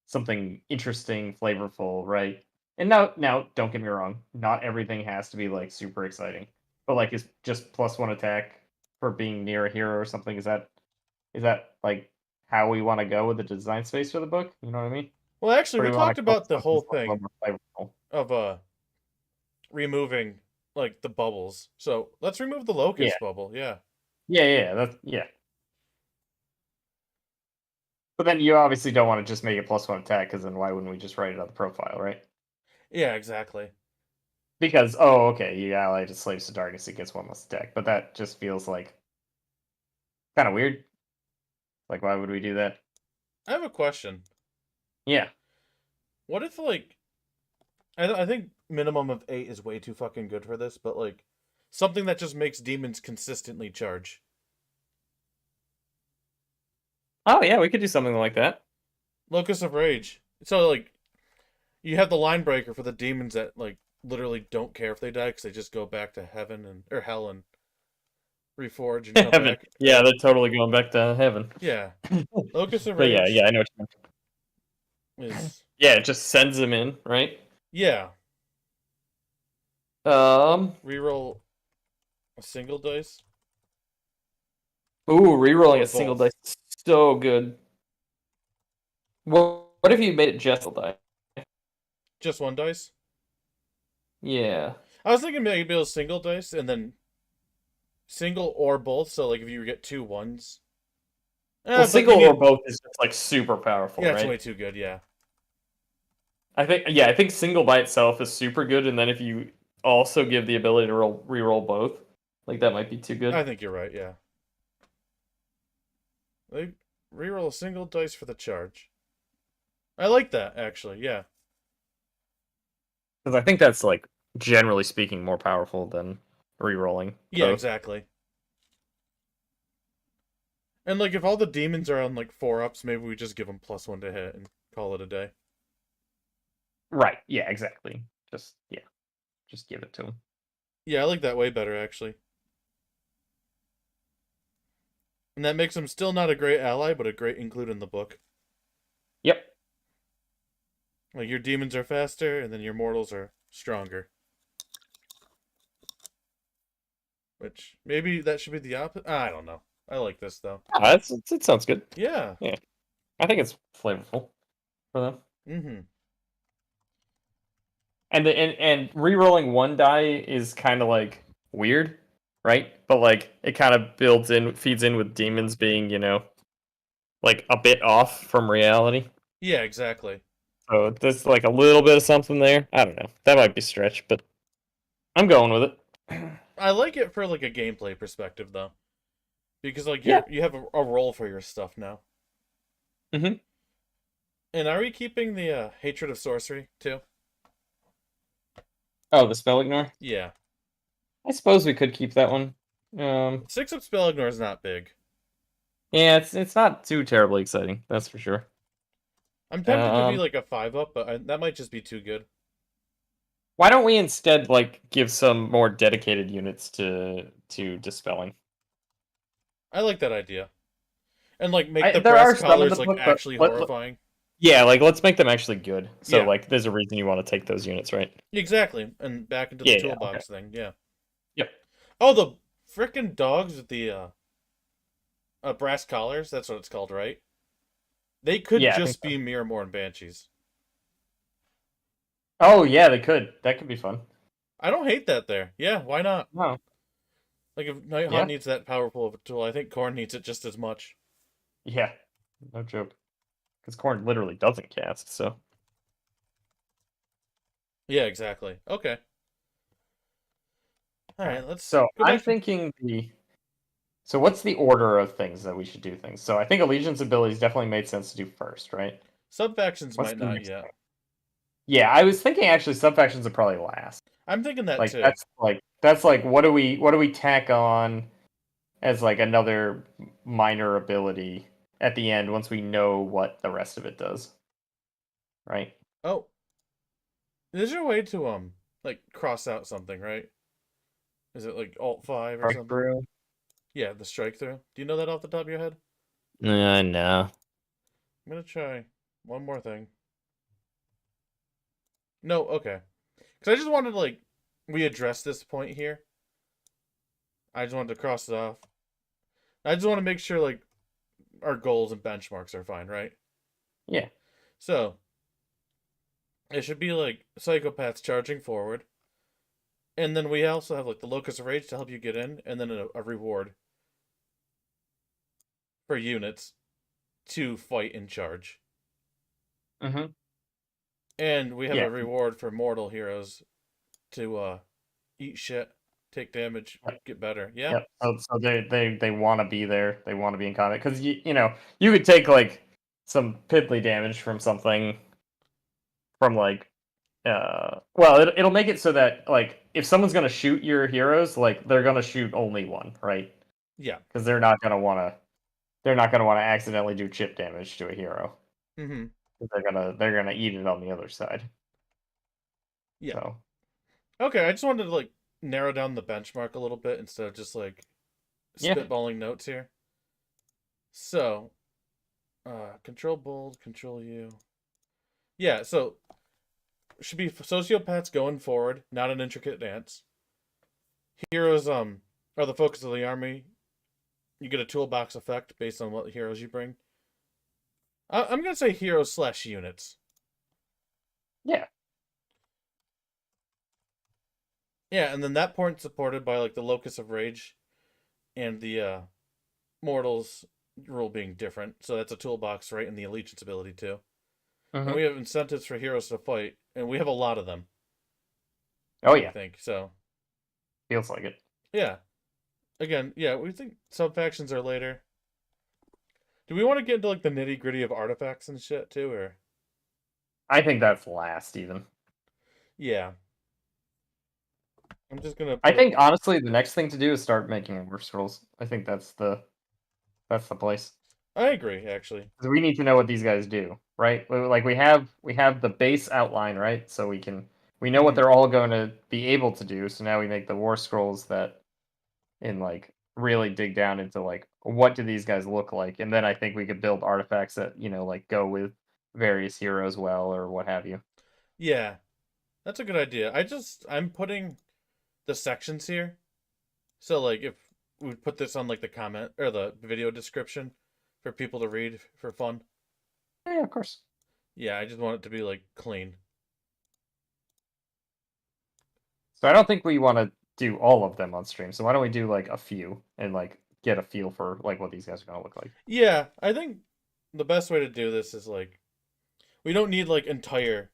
S2: something interesting, flavorful, right? And now, don't get me wrong, not everything has to be like super exciting, but like is just +1 attack for being near a hero or something. Is that like how we want to go with the design space for the book? You know what I mean?
S1: Well, actually,
S2: Or
S1: we
S2: do we want
S1: talked
S2: to go with
S1: about the
S2: something
S1: whole
S2: that's a little
S1: thing
S2: more flavorful?
S1: of removing like the bubbles. So let's remove the
S2: Yeah,
S1: Locust bubble. Yeah.
S2: yeah. But then you obviously don't want to just make it +1 attack, because then why wouldn't we just write it on the profile, right?
S1: Yeah. Exactly.
S2: Because oh, okay, you ally to Slaves to Darkness, it gets 1 less attack, but that just feels like kind of weird. Like, why would we do that?
S1: I have a question.
S2: Yeah.
S1: What if like I think minimum of 8 is way too fucking good for this, but like something that just makes demons consistently charge.
S2: Oh yeah, we could do something like that.
S1: Locus of Rage. So like you have the line breaker for the demons that like literally don't care if they die because they just go back to heaven and or hell and reforge and come
S2: Heaven.
S1: back.
S2: Yeah, they're totally going back to heaven.
S1: Yeah, Locus of
S2: But yeah,
S1: Rage
S2: yeah, I know what you mean.
S1: is
S2: Yeah, it just sends them in, right?
S1: yeah.
S2: Um.
S1: Reroll a single dice
S2: Ooh, rerolling
S1: or
S2: a single
S1: both.
S2: dice is so good. What if you made it just a die?
S1: Just one dice.
S2: Yeah.
S1: I was thinking maybe a single dice and then single or both. So like if you get two ones.
S2: Well,
S1: But you
S2: single or
S1: need.
S2: both is just like super powerful,
S1: Yeah, it's way
S2: right?
S1: too good. Yeah,
S2: I think single by itself is super good, and then if you also give the ability to re-roll both, like that might be too
S1: I
S2: good.
S1: think you're right. Yeah, they reroll a single dice for the charge. I like that actually. Yeah,
S2: Because I think that's like generally speaking more powerful than re-rolling
S1: yeah,
S2: both.
S1: exactly. And like if all the demons are on like 4-ups, maybe we just give them +1 to hit and call it a day.
S2: Right. Yeah. Exactly. Just give it to him.
S1: Yeah, I like that way better actually. And that makes them still not a great ally, but a great include in the book.
S2: Yep.
S1: Like your demons are faster, and then your mortals are stronger. Which maybe that should be the opposite. I don't know. I like this though.
S2: It sounds good.
S1: Yeah.
S2: Yeah. I think it's flavorful for them.
S1: Mm-hmm.
S2: And re-rolling one die is kind of like weird, right? But like it kind of feeds in with demons being, like a bit off from reality.
S1: Yeah, exactly.
S2: So there's like a little bit of something there. I don't know. That might be stretch, but I'm going with it.
S1: I like it for like a gameplay perspective though, because like
S2: Yeah.
S1: you have a role for your stuff now.
S2: Hmm.
S1: And are we keeping the hatred of sorcery too?
S2: Oh, the spell ignore.
S1: Yeah.
S2: I suppose we could keep that one.
S1: 6-up spell ignore is not big.
S2: Yeah, it's not too terribly exciting. That's for sure.
S1: I'm tempted to be
S2: Um,
S1: like a 5-up, but that might just be too good.
S2: why don't we instead like give some more dedicated units to dispelling?
S1: I like that idea. And like make the
S2: There
S1: brass
S2: are some in the
S1: collars like
S2: book, but
S1: actually horrifying.
S2: yeah, like let's make them actually good. So
S1: Yeah,
S2: like, there's a reason you want to take those units, right?
S1: exactly. And back into the
S2: Yeah, yeah, okay.
S1: toolbox thing. Yeah.
S2: Yep.
S1: Oh, the frickin' dogs with the brass collars. That's what it's called, right? They could
S2: Yeah, I think
S1: just
S2: so.
S1: be Miramore Banshees.
S2: Oh yeah, they could. That could be fun.
S1: I don't hate that there. Yeah, why not?
S2: No.
S1: Like if Nighthawk
S2: Yeah.
S1: needs that powerful of a tool, I think Khorne needs it just as much.
S2: Yeah. No joke. Because Khorne literally doesn't cast, so.
S1: Yeah, exactly. Okay. All
S2: Alright.
S1: right, let's
S2: So
S1: go
S2: I'm
S1: back to
S2: thinking the. So what's the order of things that we should do things? So I think Allegiance abilities definitely made sense to do first, right?
S1: sub-factions
S2: What's
S1: might
S2: the
S1: not
S2: next
S1: yet.
S2: thing? Yeah, I was thinking actually sub-factions are probably last.
S1: I'm thinking that
S2: Like
S1: too.
S2: that's like what do we tack on as like another minor ability at the end once we know what the rest of it does, right?
S1: Oh, is there a way to like cross out something, right? Is it like Alt 5 or
S2: Right
S1: something?
S2: through.
S1: Yeah, the strike through. Do you know that off the top of your head?
S2: No.
S1: I'm gonna try one more thing. No, okay. Because I just wanted to like readdress this point here. I just wanted to cross it off. I just want to make sure like our goals and benchmarks are fine, right?
S2: Yeah.
S1: So it should be like psychopaths charging forward, and then we also have like the locus of rage to help you get in, and then a reward for units to fight in charge.
S2: Mm-hmm.
S1: And we have
S2: Yeah.
S1: a reward for mortal heroes to eat shit, take damage,
S2: Yep.
S1: get better. Yeah.
S2: Yep. So they want to be there. They want to be in combat because you could take like some piddly damage from something from like well it'll make it so that like if someone's gonna shoot your heroes like they're gonna shoot only one, right?
S1: Yeah.
S2: Because they're not gonna want to they're not gonna want to accidentally do chip damage to a hero.
S1: Mm-hmm.
S2: They're gonna eat it on the other side.
S1: Yeah.
S2: So
S1: Okay, I just wanted to like narrow down the benchmark a little bit instead of just like
S2: yeah,
S1: spitballing notes here. So, control bold, control you. Yeah, so should be sociopaths going forward, not an intricate dance. Heroes are the focus of the army. You get a toolbox effect based on what heroes you bring. I'm gonna say heroes slash units.
S2: yeah.
S1: Yeah, and then that point supported by like the locus of rage and the mortals rule being different. So that's a toolbox, right? And the allegiance ability too. And
S2: Mm-hmm.
S1: we have incentives for heroes to fight, and we have a lot of them.
S2: Oh
S1: I
S2: yeah,
S1: think so.
S2: feels like it.
S1: Yeah. Again, yeah, we think sub factions are later. Do we want to get into like the nitty gritty of artifacts and shit too, or
S2: I think that's last even.
S1: yeah? I'm just gonna
S2: I
S1: put.
S2: think honestly, the next thing to do is start making war scrolls. I think that's the place.
S1: I agree, actually.
S2: 'Cause we need to know what these guys do, right? Like we have the base outline, right? So we know what
S1: Hmm.
S2: they're all going to be able to do. So now we make the war scrolls that and like really dig down into like what do these guys look like, and then I think we could build artifacts that like go with various heroes well or what have you.
S1: Yeah, that's a good idea. I'm putting the sections here. So like if we put this on like the comment or the video description for people to read for fun.
S2: Yeah, of course.
S1: Yeah, I just want it to be like clean.
S2: So I don't think we want to do all of them on stream. So why don't we do like a few and like get a feel for like what these guys are gonna look like.
S1: Yeah, I think the best way to do this is like we don't need like entire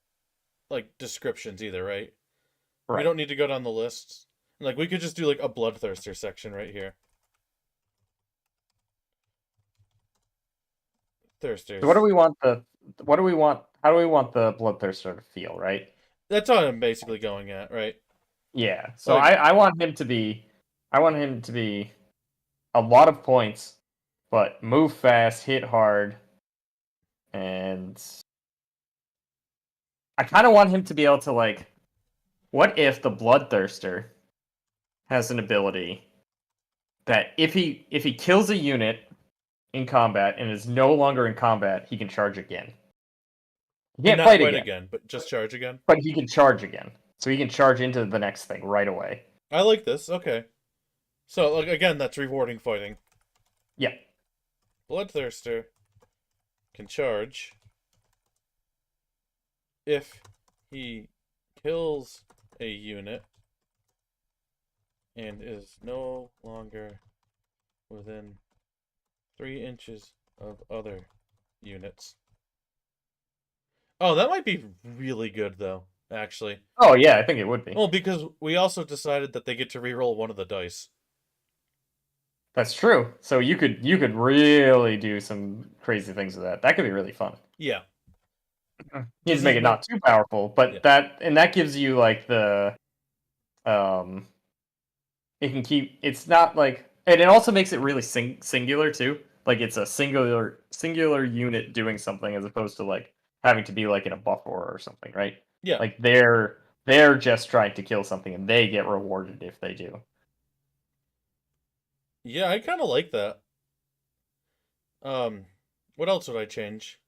S1: like descriptions either, right? We
S2: Right.
S1: don't need to go down the lists. Like we could just do like a bloodthirster section right here.
S2: So what do
S1: Thirsters.
S2: we want the what do we want how do we want the bloodthirster to feel, right?
S1: That's what I'm basically going at, right?
S2: Yeah. So
S1: Like,
S2: I want him to be a lot of points, but move fast, hit hard, and I kind of want him to be able to like what if the bloodthirster has an ability that if he kills a unit in combat and is no longer in combat, he can charge again. He
S1: and
S2: can't
S1: not
S2: fight
S1: fight
S2: again,
S1: again, but just charge again.
S2: but he can charge again. So he can charge into the next thing right away.
S1: I like this. Okay. So like again, that's rewarding fighting.
S2: Yeah.
S1: Bloodthirster can charge if he kills a unit and is no longer within 3 inches of other units. Oh, that might be really good though, actually.
S2: Oh yeah, I think it would be.
S1: Well, because we also decided that they get to reroll one of the dice.
S2: That's true. So you could really do some crazy things with that. That could be really fun.
S1: Yeah.
S2: You need to
S1: Just
S2: make
S1: need
S2: it
S1: more.
S2: not too powerful,
S1: Yeah.
S2: but that gives you like the um it can keep it's not like and it also makes it really singular too. Like it's a singular unit doing something as opposed to like having to be like in a buff aura or something, right?
S1: Yeah.
S2: Like they're just trying to kill something and they get rewarded if they do.
S1: Yeah, I kind of like that. Um, what else would I change?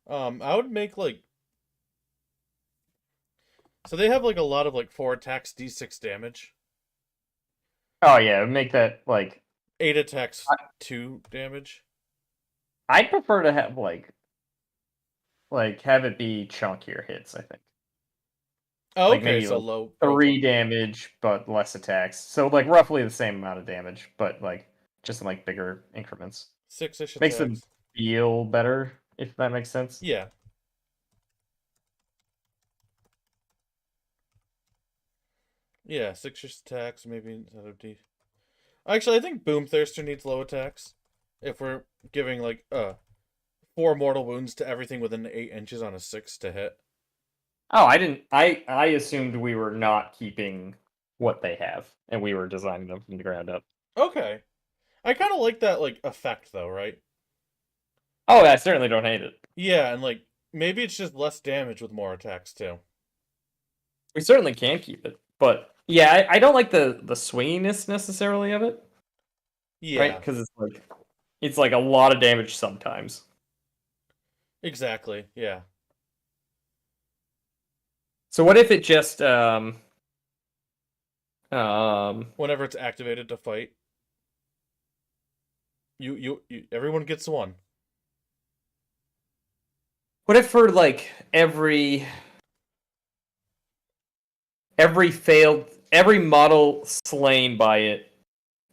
S1: I would make like so they have like a lot of like 4 attacks, d6 damage,
S2: Oh yeah, make that like
S1: 8 attacks,
S2: I,
S1: 2 damage.
S2: I'd prefer to have like have it be chunkier hits, I think.
S1: Oh,
S2: Like
S1: okay,
S2: maybe
S1: so
S2: like
S1: low
S2: 3
S1: profile.
S2: damage but less attacks. So like roughly the same amount of damage, but like just in like bigger increments.
S1: 6-ish
S2: Makes them
S1: attacks.
S2: feel better, if that makes sense.
S1: Yeah. Yeah, 6-ish attacks, maybe instead of D. Actually, I think Boomthirster needs low attacks. If we're giving like 4 mortal wounds to everything within 8 inches on a 6 to hit.
S2: Oh, I didn't. I assumed we were not keeping what they have, and we were designing them from the ground up.
S1: Okay. I kind of like that like effect though, right?
S2: Oh, I certainly don't hate it.
S1: Yeah, and like maybe it's just less damage with more attacks too.
S2: We certainly can keep it, but yeah, I don't like the swinginess necessarily of it, right?
S1: Yeah,
S2: Because it's like a lot of damage sometimes.
S1: exactly. Yeah.
S2: So what if it just um
S1: Whenever it's activated to fight, you everyone gets one.
S2: what if for like every model slain by it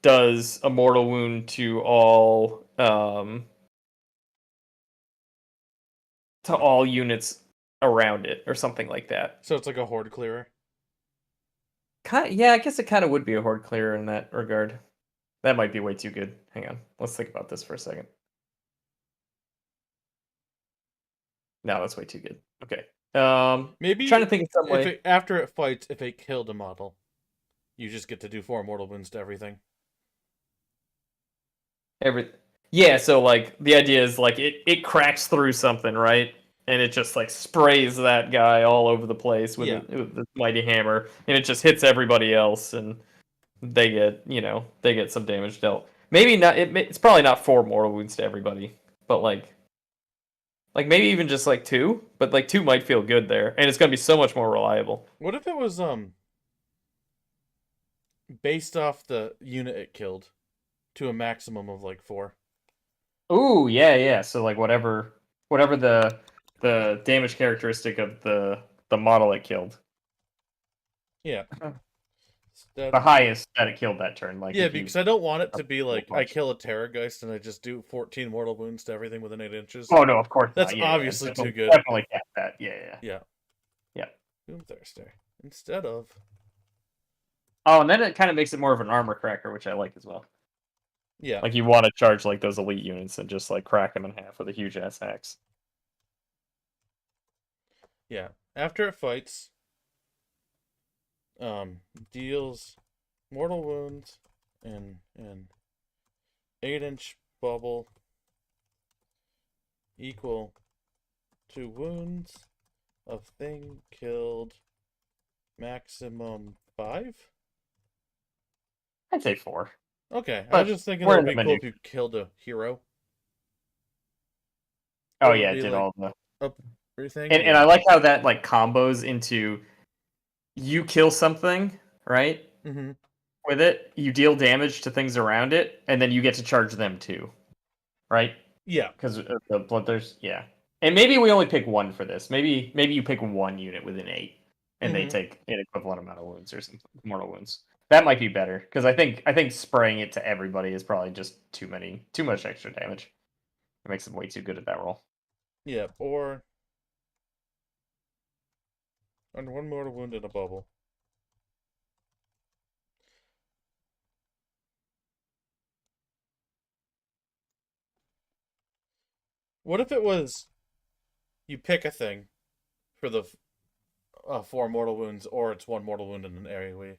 S2: does a mortal wound to all units around it or something like that.
S1: So it's like a horde clearer.
S2: Yeah, I guess it kind of would be a horde clearer in that regard. That might be way too good. Hang on. Let's think about this for a second. No, that's way too good. Okay. Trying to
S1: Maybe
S2: think of some
S1: if
S2: way.
S1: it after it fights, if it killed a model, you just get to do 4 mortal wounds to everything.
S2: Every Yeah, so like the idea is like it cracks through something, right? And it just like sprays that guy all over the place with
S1: Yeah.
S2: with the mighty hammer, and it just hits everybody else, and they get some damage dealt. Maybe not. It's probably not 4 mortal wounds to everybody, but like maybe even just like 2. But like 2 might feel good there, and it's gonna be so much more reliable.
S1: What if it was based off the unit it killed to a maximum of like 4?
S2: Ooh, yeah, yeah. So like whatever the damage characteristic of the model it killed,
S1: Yeah.
S2: the
S1: Instead,
S2: highest that it killed that turn. Like
S1: yeah,
S2: if you
S1: because I don't want it
S2: a
S1: to be
S2: full
S1: like I
S2: bunch.
S1: kill a Terrorgeist and I just do 14 mortal wounds to everything within 8 inches.
S2: Oh no, of course
S1: That's
S2: not. Yeah, yeah,
S1: obviously too
S2: definitely,
S1: good.
S2: definitely cap that. Yeah, yeah,
S1: Yeah.
S2: yeah.
S1: Doomthirster. Instead of.
S2: Oh, and then it kind of makes it more of an armor cracker, which I like as well.
S1: Yeah.
S2: Like you want to charge like those elite units and just like crack them in half with a huge ass axe.
S1: Yeah. After it fights, deals mortal wounds and an 8-inch bubble equal to wounds of thing killed maximum 5?
S2: I'd say 4,
S1: Okay, I was
S2: but
S1: just thinking it
S2: we're
S1: would
S2: in the
S1: be cool
S2: menu.
S1: if you killed a hero.
S2: Oh
S1: It would
S2: yeah, it
S1: be
S2: did
S1: like
S2: all the
S1: everything.
S2: and I
S1: Yeah.
S2: like how that like combos into you kill something, right?
S1: Mm-hmm.
S2: With it, you deal damage to things around it, and then you get to charge them too, right?
S1: Yeah.
S2: Because the bloodthirst, yeah. And maybe we only pick one for this. Maybe you pick one unit within 8, and they
S1: Mm-hmm.
S2: take an equivalent amount of wounds or something, mortal wounds. That might be better because I think spraying it to everybody is probably just too much extra damage. It makes them way too good at that role.
S1: Yeah. Or under 1 mortal wound in a bubble. What if it was you pick a thing for the 4 mortal wounds, or it's 1 mortal wound in an area we.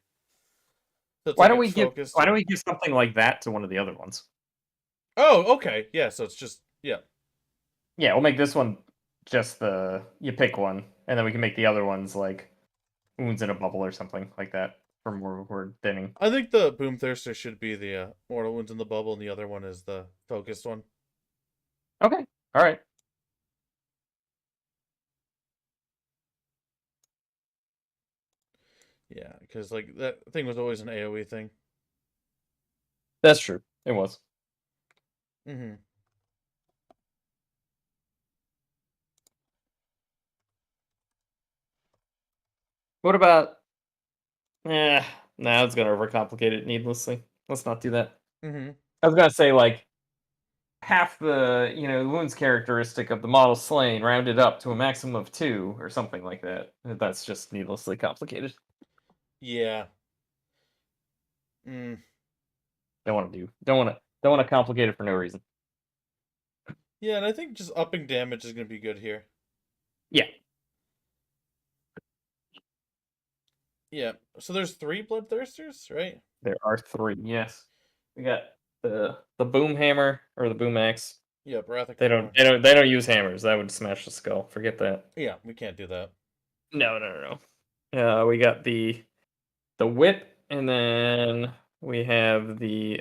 S1: So it's
S2: Why
S1: like
S2: don't
S1: it's
S2: we give
S1: focused
S2: Why don't
S1: or.
S2: we give something like that to one of the other ones?
S1: Oh, okay. Yeah. So it's just yeah.
S2: Yeah, we'll make this one just you pick one, and then we can make the other ones like wounds in a bubble or something like that for more word thinning.
S1: I think the Boomthirster should be the mortal wounds in the bubble, and the other one is the focused one.
S2: Okay, all right,
S1: Yeah, because like that thing was always an AOE thing.
S2: that's true. It was.
S1: Mm-hmm.
S2: What about? Eh, nah, it's gonna overcomplicate it needlessly. Let's not do that.
S1: Mm-hmm.
S2: I was gonna say like half the wounds characteristic of the model slain rounded up to a maximum of 2 or something like that. That's just needlessly complicated.
S1: Yeah. Mm.
S2: Don't want to complicate it for no reason.
S1: Yeah, and I think just upping damage is gonna be good here.
S2: Yeah,
S1: Yeah. So there's 3 Bloodthirsters, right?
S2: there are 3. Yes, we got the boom hammer or the boom axe.
S1: Yep, Wrath of
S2: They don't
S1: Khorne.
S2: they don't they don't use hammers. That would smash the skull. Forget that.
S1: Yeah, we can't do that.
S2: No, no, no, no. We got the whip, and then we have the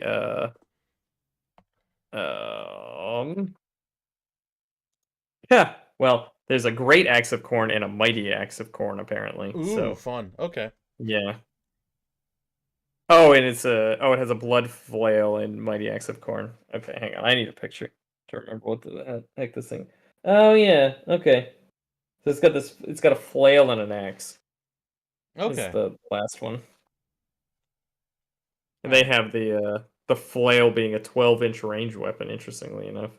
S2: um yeah. Well, there's a great axe of corn and a mighty axe of corn apparently.
S1: Ooh,
S2: So
S1: fun. Okay.
S2: yeah. Oh, and it has a blood flail and mighty axe of corn. Okay, hang on. I need a picture to remember what the heck this thing. Oh yeah. Okay. So it's got this. It's got a flail and an axe. Is
S1: Okay.
S2: the last one. And
S1: All
S2: they
S1: right.
S2: have the flail being a 12-inch range weapon. Interestingly enough.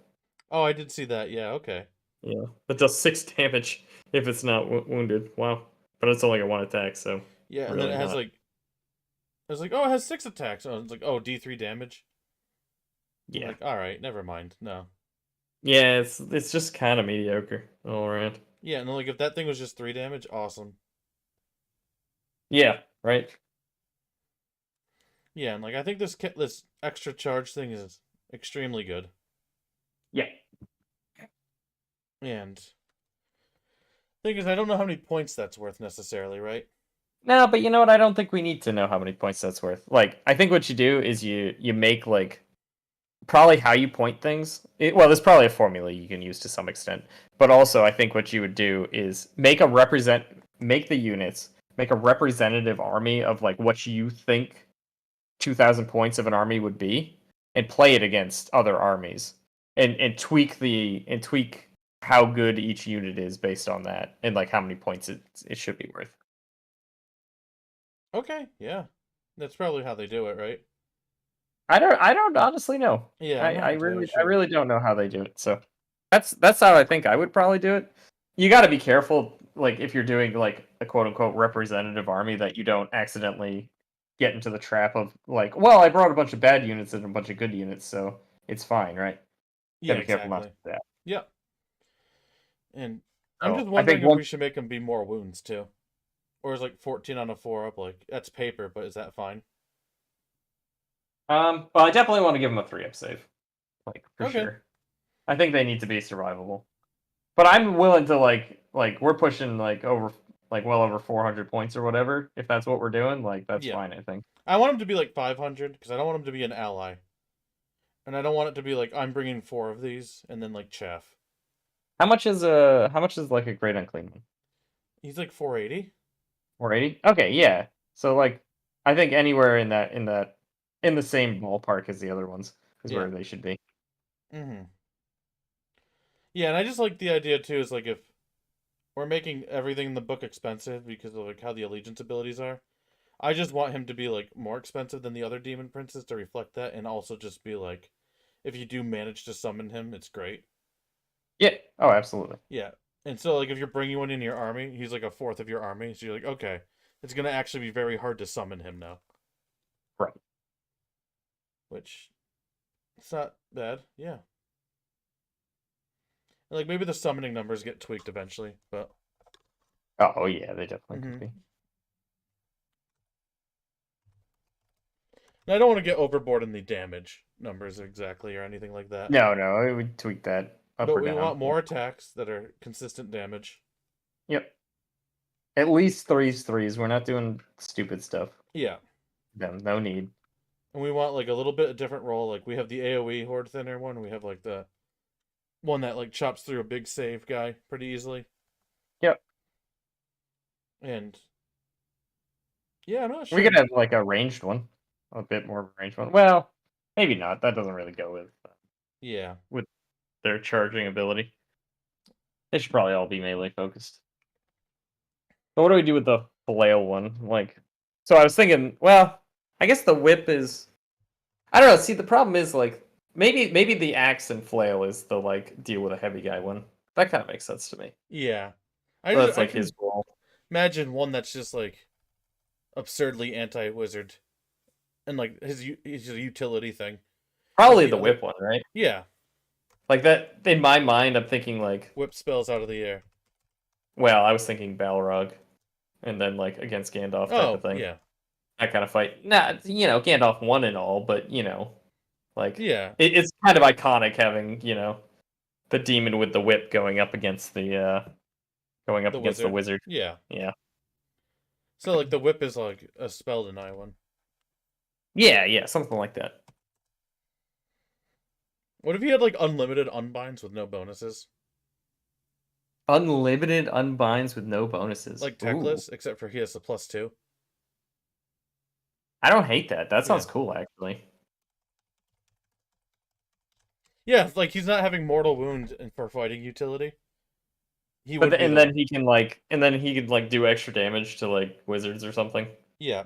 S1: Oh, I did see that. Yeah. Okay.
S2: Yeah, that does 6 damage if it's not wounded. Wow, but it's only a one attack, so
S1: Yeah, and then
S2: really
S1: it has
S2: not.
S1: like it's like oh, it has 6 attacks. Oh, it's like oh, D3 damage. I'm
S2: Yeah,
S1: like all right, never mind. No.
S2: yeah, it's just kind of mediocre all around.
S1: Yeah, and then, like if that thing was just 3 damage, awesome.
S2: Yeah, right.
S1: Yeah, and like I think this extra charge thing is extremely good.
S2: Yeah.
S1: And thing is, I don't know how many points that's worth necessarily, right?
S2: No, but you know what? I don't think we need to know how many points that's worth. Like, I think what you do is you make like probably how you point things. Well, there's probably a formula you can use to some extent, but also I think what you would do is make the units make a representative army of like what you think 2,000 points of an army would be, and play it against other armies, and tweak how good each unit is based on that, and like how many points it should be worth.
S1: Okay, yeah. That's probably how they do it, right?
S2: I don't honestly know.
S1: Yeah, I'm
S2: I,
S1: not
S2: I
S1: entirely
S2: really I
S1: sure.
S2: really don't know how they do it. So that's how I think I would probably do it. You got to be careful, like if you're doing like a quote unquote representative army, that you don't accidentally get into the trap of like, well, I brought a bunch of bad units and a bunch of good units, so it's fine, right?
S1: Yeah,
S2: Gotta be careful not to
S1: exactly.
S2: do that.
S1: Yep. And I'm just
S2: So I
S1: wondering
S2: think
S1: if
S2: one.
S1: we should make them be more wounds too. Or is like 14 on a 4 up like that's paper, but is that fine?
S2: Well, I definitely want to give them a 3-up save, like for
S1: Okay.
S2: sure. I think they need to be survivable. But I'm willing to like we're pushing like over like well over 400 points or whatever. If that's what we're doing, like that's
S1: Yeah.
S2: fine. I think.
S1: I want them to be like 500 because I don't want them to be an ally. And I don't want it to be like I'm bringing 4 of these and then like chaff.
S2: How much is like a great unclean one?
S1: He's like 480.
S2: 480. Okay, yeah. So like I think anywhere in the same ballpark as the other ones is
S1: Yeah.
S2: where they should be.
S1: Mhm. Yeah, and I just like the idea too is like if we're making everything in the book expensive because of like how the allegiance abilities are. I just want him to be like more expensive than the other demon princes to reflect that, and also just be like, if you do manage to summon him, it's great.
S2: Yeah. Oh, absolutely.
S1: Yeah, and so like if you're bringing one in your army, he's like a fourth of your army, so you're like, okay, it's gonna actually be very hard to summon him now,
S2: Right.
S1: which it's not bad. Yeah, and, like maybe the summoning numbers get tweaked eventually, but
S2: Oh yeah, they definitely could
S1: mm-hmm.
S2: be.
S1: And I don't want to get overboard in the damage numbers exactly or anything like that.
S2: No, no, I would tweak that up
S1: But
S2: or
S1: we
S2: down.
S1: want more attacks that are consistent damage.
S2: Yep. At least threes. We're not doing stupid stuff.
S1: Yeah.
S2: No need.
S1: And we want like a little bit of different roll. Like we have the AoE horde thinner one. We have like the one that like chops through a big save guy pretty easily.
S2: Yep.
S1: And yeah, I'm not
S2: We
S1: sure.
S2: could have like a ranged one, a bit more of a ranged one. Well, maybe not. That doesn't really go
S1: Yeah.
S2: with their charging ability. They should probably all be melee focused. But what do we do with the flail one? Like, so I was thinking, well, I guess the whip is. I don't know. See, the problem is like maybe the axe and flail is the like deal with a heavy guy one. That kind of makes sense to me.
S1: Yeah.
S2: So that's
S1: I
S2: like his
S1: can
S2: role.
S1: imagine one that's just like absurdly anti wizard and like his utility thing. Like
S2: Probably
S1: the
S2: the
S1: other
S2: whip one, right?
S1: yeah,
S2: Like that in my mind, I'm thinking like,
S1: whip spells out of the air.
S2: well, I was thinking Balrog, and then like against Gandalf type of
S1: Oh,
S2: thing.
S1: yeah.
S2: That kind of fight. Nah, Gandalf won and all, but Like
S1: Yeah.
S2: it's kind of iconic having the demon with the whip going up against
S1: The
S2: the
S1: wizard.
S2: wizard.
S1: Yeah.
S2: Yeah,
S1: So like the whip is like a spell deny one.
S2: yeah, something like that.
S1: What if he had like unlimited unbinds with no bonuses?
S2: Unlimited unbinds with no bonuses.
S1: Like
S2: Ooh,
S1: techless, except for he has the +2.
S2: I don't hate that. That
S1: Yeah.
S2: sounds cool, actually.
S1: Yeah, like he's not having mortal wound for fighting utility. He
S2: But
S1: would be
S2: and
S1: the
S2: then he can like, and then he could like do extra damage to like wizards or something.
S1: yeah.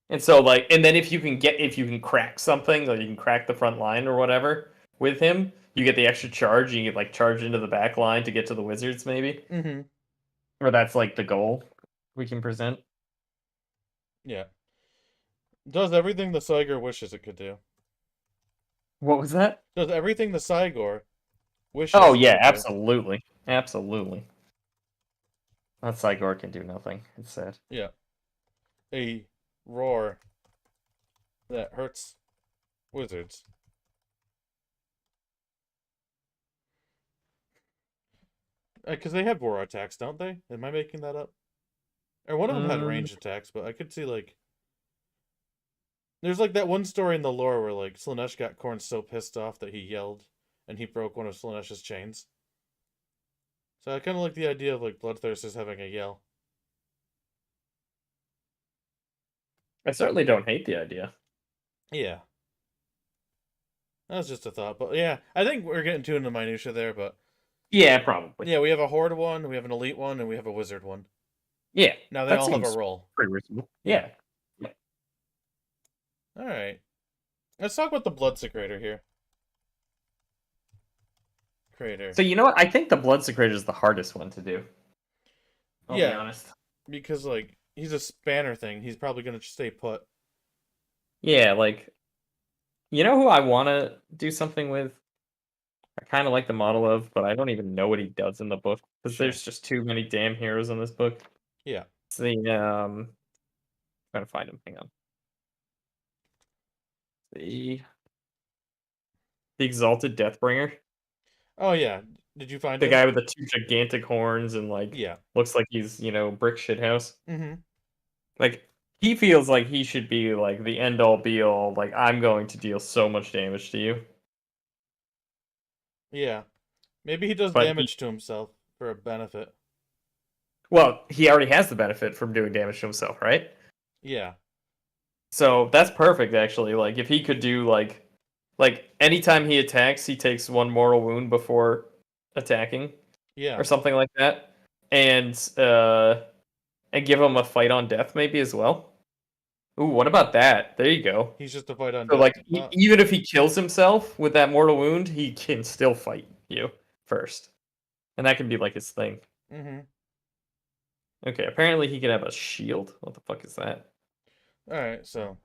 S2: And so like, and then if you can crack something, like you can crack the front line or whatever with him, you get the extra charge. You get like charge into the back line to get to the wizards, maybe,
S1: Mm-hmm.
S2: or that's like the goal we can present.
S1: Yeah. Does everything the Cygor wishes it could do.
S2: What was that?
S1: Does everything the Cygor
S2: Oh
S1: wishes it
S2: yeah,
S1: could do.
S2: absolutely, absolutely. That Cygor can do nothing. It's sad.
S1: Yeah. A roar that hurts wizards. Because they have roar attacks, don't they? Am I making that up? Or one of them had
S2: Mm,
S1: ranged attacks, but I could see like there's like that one story in the lore where like Slaanesh got Khorne so pissed off that he yelled and he broke one of Slaanesh's chains. So I kind of like the idea of like Bloodthirsters having a yell.
S2: I certainly don't hate the idea.
S1: Yeah, that was just a thought, but yeah, I think we're getting too into minutia there. But
S2: Yeah, probably.
S1: yeah, we have a horde one, we have an elite one, and we have a wizard one.
S2: Yeah,
S1: Now they
S2: that
S1: all have a
S2: seems
S1: role.
S2: pretty reasonable.
S1: Yeah.
S2: Yeah.
S1: All right, let's talk about the Bloodsecrator here. Crater.
S2: So you know what? I think the Blood Secretor is the hardest one to do. I'll be
S1: Yeah,
S2: honest.
S1: because like he's a spanner thing. He's probably gonna stay put.
S2: Yeah, like you know who I want to do something with? I kind of like the model of, but I don't even know what he does in the book because
S1: Sure.
S2: there's just too many damn heroes in this book.
S1: Yeah.
S2: It's the trying to find him. Hang on. The Exalted Deathbringer,
S1: Oh yeah. Did you find
S2: the
S1: him?
S2: guy with the two gigantic horns and like
S1: Yeah.
S2: looks like he's brick shithouse.
S1: Mm-hmm.
S2: Like he feels like he should be like the end all be all. Like I'm going to deal so much damage to you,
S1: Yeah. Maybe he does
S2: but he
S1: damage to himself for a benefit.
S2: well he already has the benefit from doing damage to himself, right?
S1: Yeah.
S2: So that's perfect actually. Like if he could do like anytime he attacks, he takes one mortal wound before attacking
S1: Yeah.
S2: or something like that, and give him a fight on death maybe as well. Ooh, what about that? There you go.
S1: He's just a fight on
S2: So
S1: death.
S2: like even if he kills himself with that mortal wound, he can still fight you first, and that can be like his thing.
S1: Mm-hmm.
S2: Okay, apparently he can have a shield. What the fuck is that?
S1: All right. So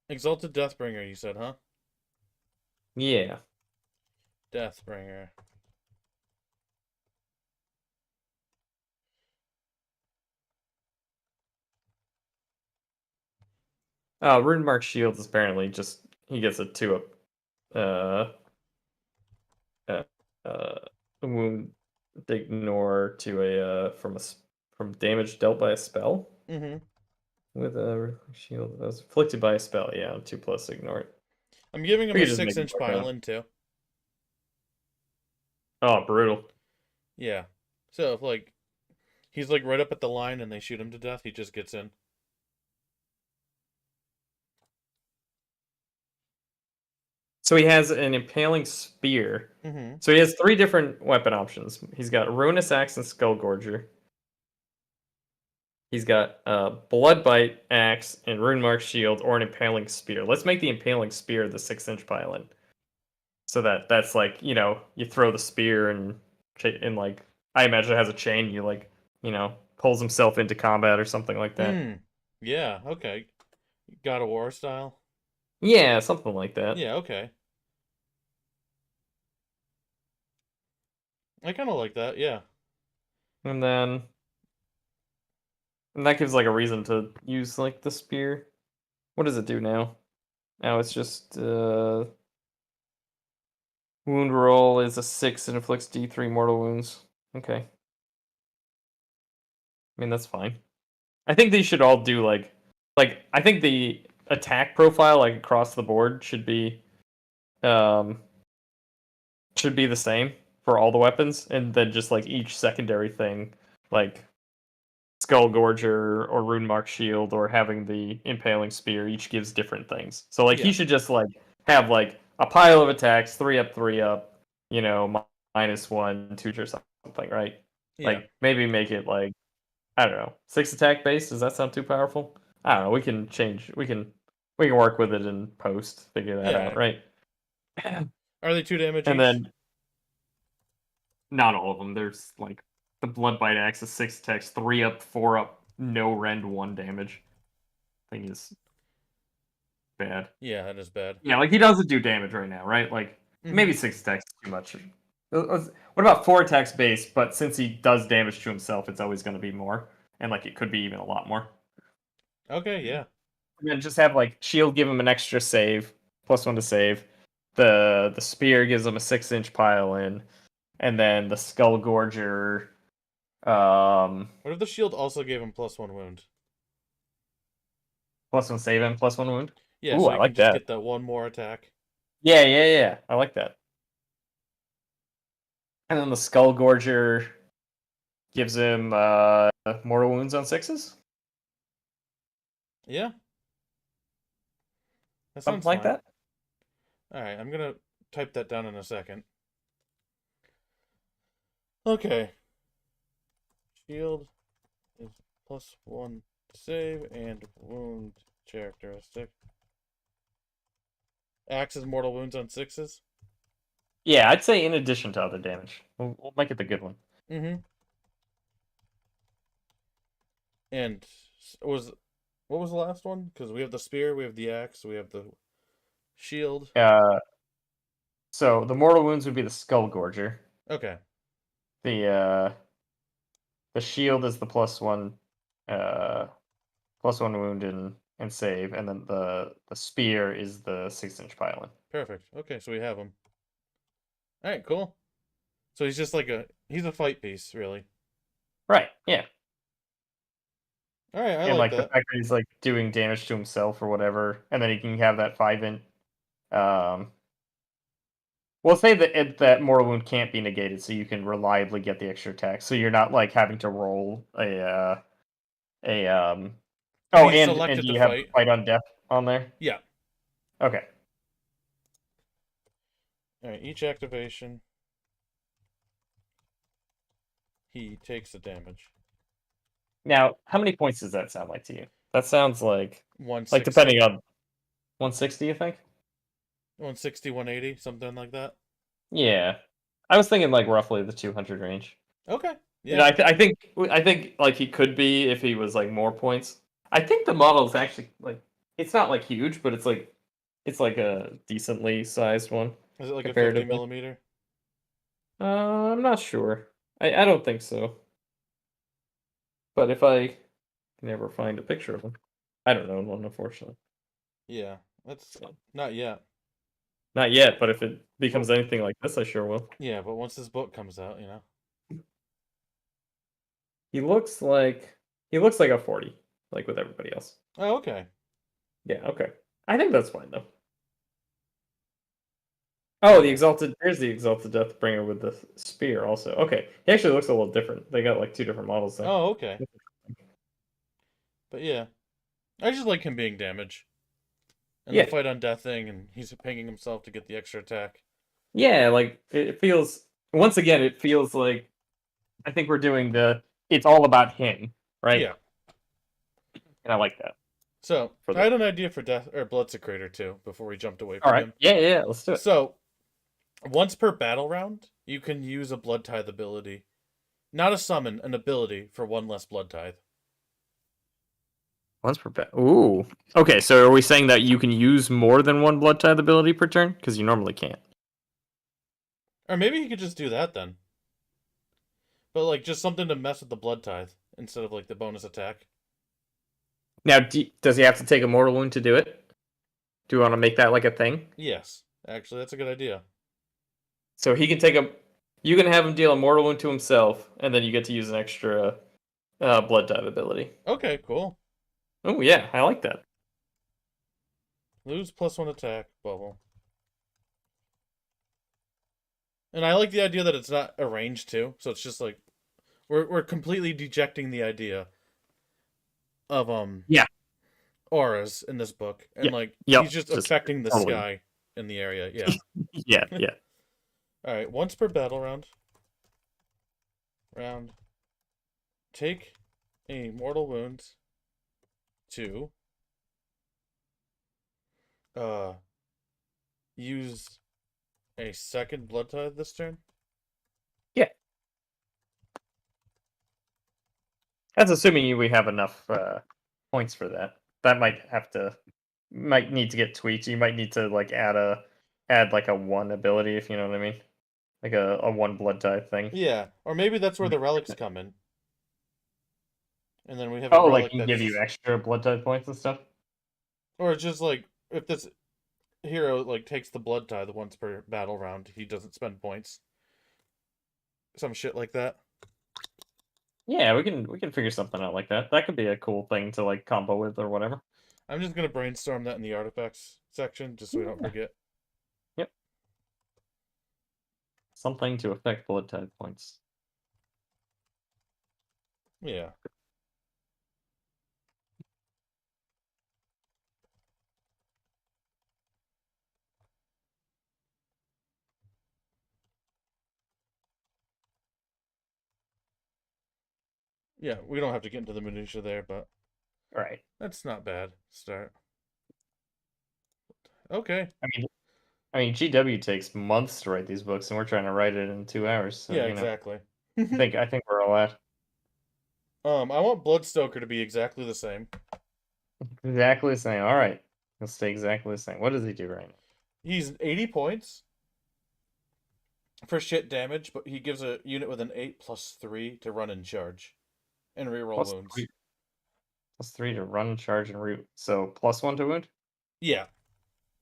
S1: Exalted Deathbringer, you said, huh?
S2: Yeah.
S1: Deathbringer.
S2: Rune Mark shields is apparently just he gets a 2-up uh uh uh wound ignore to from damage dealt by a spell
S1: Mm-hmm.
S2: with a shield that was inflicted by a spell. Yeah, 2+ ignore it.
S1: I'm giving him
S2: We
S1: a
S2: could just make it
S1: 6-inch
S2: more common.
S1: pylon too.
S2: Oh, brutal.
S1: Yeah. So if like he's like right up at the line and they shoot him to death, he just gets in.
S2: So he has an impaling spear.
S1: Mm-hmm.
S2: So he has 3 different weapon options. He's got Ruinous Axe and Skull Gorger. He's got Bloodbite Axe and Runemark Shield or an Impaling Spear. Let's make the Impaling Spear the 6-inch pylon. So that's like, you throw the spear and like, I imagine it has a chain. You like, pulls himself into combat or something like that.
S1: Hmm. Yeah. Okay. God of War style.
S2: Yeah, something like that.
S1: Yeah. Okay. I kind of like that. Yeah.
S2: And then, and that gives like a reason to use like the spear. What does it do now? Now it's just wound roll is a 6 and inflicts D3 mortal wounds. Okay. I mean that's fine. I think they should all do like I think the attack profile like across the board um should be the same for all the weapons, and then just like each secondary thing, like Skull Gorger or Rune Mark Shield or having the Impaling Spear, each gives different things. So like
S1: Yeah.
S2: he should just like have like a pile of attacks, 3 up, -1, 2 or something, right?
S1: Yeah.
S2: Like maybe make it like I don't know, 6 attack base. Does that sound too powerful? I don't know. We can change. We can work with it in post. Figure that out,
S1: Yeah.
S2: right?
S1: Are they 2 damage
S2: And
S1: each?
S2: then not all of them. There's like the Bloodbite Axe is 6 attacks, 3 up, 4 up, no rend, 1 damage. Thing is bad.
S1: Yeah, that is bad.
S2: Yeah, like he doesn't do damage right now, right? Like
S1: Mm-hmm.
S2: maybe 6 attacks is too much. What about 4 attacks base? But since he does damage to himself, it's always going to be more, and like it could be even a lot more.
S1: Okay, yeah.
S2: And then just have like shield give him an extra save, +1 to save. The spear gives him a 6-inch pile in, and then the skull gorger.
S1: What if the shield also gave him +1 wound?
S2: +1 save and +1 wound.
S1: Yeah,
S2: Ooh,
S1: so
S2: I
S1: he can
S2: like
S1: just
S2: that.
S1: get that one more attack.
S2: Yeah. I like that. And then the skull gorger gives him mortal wounds on 6s.
S1: Yeah, that
S2: Something
S1: sounds
S2: like
S1: fine.
S2: that.
S1: Alright, I'm gonna type that down in a second. Okay. Shield is +1 to save and wound characteristic. Axe is mortal wounds on 6s.
S2: Yeah, I'd say in addition to other damage. We'll make it the good one.
S1: Mm-hmm. And was what was the last one? Because we have the spear, we have the axe, we have the shield.
S2: Uh, so the mortal wounds would be the skull gorger.
S1: Okay.
S2: The shield is the +1 uh +1 wound and save, and then the spear is the 6-inch pile in.
S1: Perfect. Okay, so we have him. Alright, cool. So he's just like he's a fight piece, really.
S2: Right, yeah.
S1: Alright, I
S2: And
S1: like
S2: like the
S1: that.
S2: fact that he's like doing damage to himself or whatever, and then he can have that 5-inch. We'll say that that mortal wound can't be negated, so you can reliably get the extra attack. So you're not like having to roll a
S1: If
S2: Oh,
S1: he's
S2: and
S1: selected
S2: do
S1: to
S2: you have the
S1: fight.
S2: fight on death on there?
S1: Yeah.
S2: Okay.
S1: Alright, each activation he takes the damage.
S2: Now, how many points does that sound like to you? That sounds like
S1: 160.
S2: depending on 160, you think?
S1: 160, 180, something like that.
S2: Yeah. I was thinking like roughly the 200 range.
S1: Okay.
S2: You know,
S1: Yeah.
S2: I think like he could be if he was like more points. I think the model is actually like it's not like huge, but it's like a decently sized one
S1: Is it like a 50
S2: comparatively.
S1: millimeter?
S2: I'm not sure. I don't think so. But if I can ever find a picture of one, I don't know one unfortunately.
S1: Yeah. That's not yet.
S2: Not yet, but if it becomes anything like this, I sure will.
S1: Yeah, but once this book comes out,
S2: He looks like a 40, like with everybody else.
S1: Oh, okay.
S2: Yeah, okay. I think that's fine though. Oh, there's the Exalted Deathbringer with the spear also. Okay. He actually looks a little different. They got like 2 different models there.
S1: Oh, okay. But yeah. I just like him being damage. And the
S2: Yeah.
S1: fight on death thing, and he's pinging himself to get the extra attack.
S2: Yeah, like it feels once again it feels like I think we're doing it's all about him, right?
S1: Yeah.
S2: And I like that.
S1: So,
S2: For
S1: I
S2: the
S1: had an idea for Death or Blood Secretor too, before we jumped away
S2: All
S1: from
S2: right.
S1: him.
S2: Yeah, let's do it.
S1: So, once per battle round, you can use a Blood Tithe ability. Not a summon, an ability for 1 less Blood Tithe.
S2: Once per Ooh. Okay, so are we saying that you can use more than 1 Blood Tithe ability per turn? Because you normally can't.
S1: Or maybe he could just do that then. But, like, just something to mess with the Blood Tithe instead of, like, the bonus attack.
S2: Now, does he have to take a mortal wound to do it? Do you want to make that like a thing?
S1: Yes, actually, that's a good idea.
S2: So he can take a. You can have him deal a mortal wound to himself, and then you get to use an extra blood type ability.
S1: Okay, cool.
S2: Oh yeah, I like that.
S1: Lose +1 attack bubble. And I like the idea that it's not arranged too, so it's just like we're completely dejecting the idea of
S2: Yeah,
S1: auras in this book, and
S2: yeah,
S1: like
S2: yep.
S1: he's just
S2: Just
S1: affecting the
S2: totally.
S1: sky in the area. Yeah.
S2: Yeah, yeah.
S1: All right, once per battle round, take a mortal wound to uh use a second blood tithe this turn.
S2: Yeah. That's assuming we have enough points for that. That might need to get tweaked. You might need to like add like a one ability if you know what I mean, like a one blood type thing.
S1: Yeah, or maybe that's where the relics come in, and then we have a
S2: Oh, like
S1: relic
S2: can
S1: that's
S2: give you
S1: just,
S2: extra blood type points and stuff.
S1: or it's just like if this hero like takes the blood tithe once per battle round, he doesn't spend points. Some shit like that.
S2: Yeah, we can figure something out like that. That could be a cool thing to like combo with or whatever.
S1: I'm just gonna brainstorm that in the artifacts section, just so we don't
S2: Yeah.
S1: forget.
S2: Yep. Something to affect blood type points.
S1: Yeah. Yeah, we don't have to get into the minutia there, but
S2: Right.
S1: that's not bad. Start. Okay.
S2: I mean, GW takes months to write these books, and we're trying to write it in 2 hours. So
S1: Yeah, exactly.
S2: I think we're all at
S1: I want Bloodstoker to be exactly the same.
S2: exactly the same. All right, let's stay exactly the same. What does he do right now?
S1: He's 80 points for shit damage, but he gives a unit with an 8+3 to run and charge and reroll
S2: Plus
S1: wounds.
S2: three, +3 to run, charge, and root. So +1 to wound.
S1: Yeah.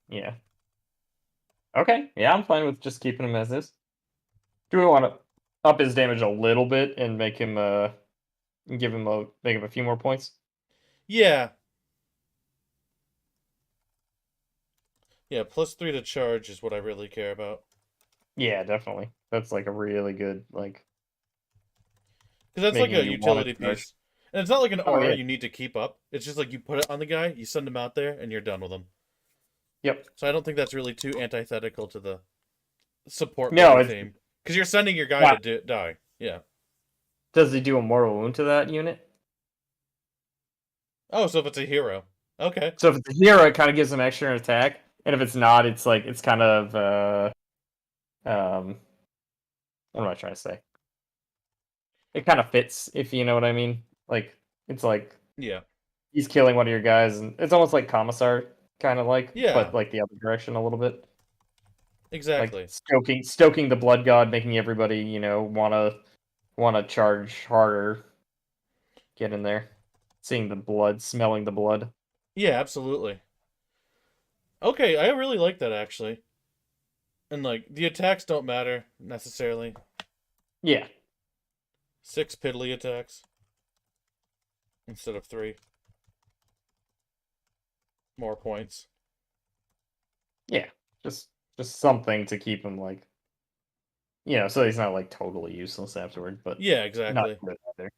S2: Yeah. Okay. Yeah, I'm fine with just keeping him as is. Do we want to up his damage a little bit and make him a few more points?
S1: Yeah. Yeah, +3 to charge is what I really care about.
S2: Yeah, definitely. That's like a really good like
S1: Because that's like
S2: making
S1: a
S2: you want
S1: utility
S2: to charge.
S1: piece. And it's not like an
S2: Oh
S1: aura
S2: yeah.
S1: you need to keep up. It's just like you put it on the guy, you send him out there, and you're done with him.
S2: Yep.
S1: So I don't think that's really too antithetical to the support
S2: No,
S1: buddy
S2: it's
S1: theme. Because you're sending your guy
S2: not.
S1: to die. Yeah.
S2: Does he do a mortal wound to that unit?
S1: Oh, so if it's a hero. Okay.
S2: So if it's a hero, it kind of gives him extra attack, and if it's not, it's like it's kind of what am I trying to say? It kind of fits if you know what I mean. Like it's like
S1: Yeah.
S2: he's killing one of your guys, and it's almost like Commissar, kind of like,
S1: Yeah.
S2: but like the other direction a little bit, like
S1: Exactly.
S2: stoking the blood god, making everybody wanna charge harder, get in there, seeing the blood, smelling the blood.
S1: Yeah, absolutely. Okay, I really like that actually. And like the attacks don't matter necessarily.
S2: Yeah,
S1: 6 piddly attacks instead of 3. More points.
S2: yeah, just just something to keep him like so he's not like totally useless afterward, but
S1: Yeah,
S2: not
S1: exactly.
S2: good either.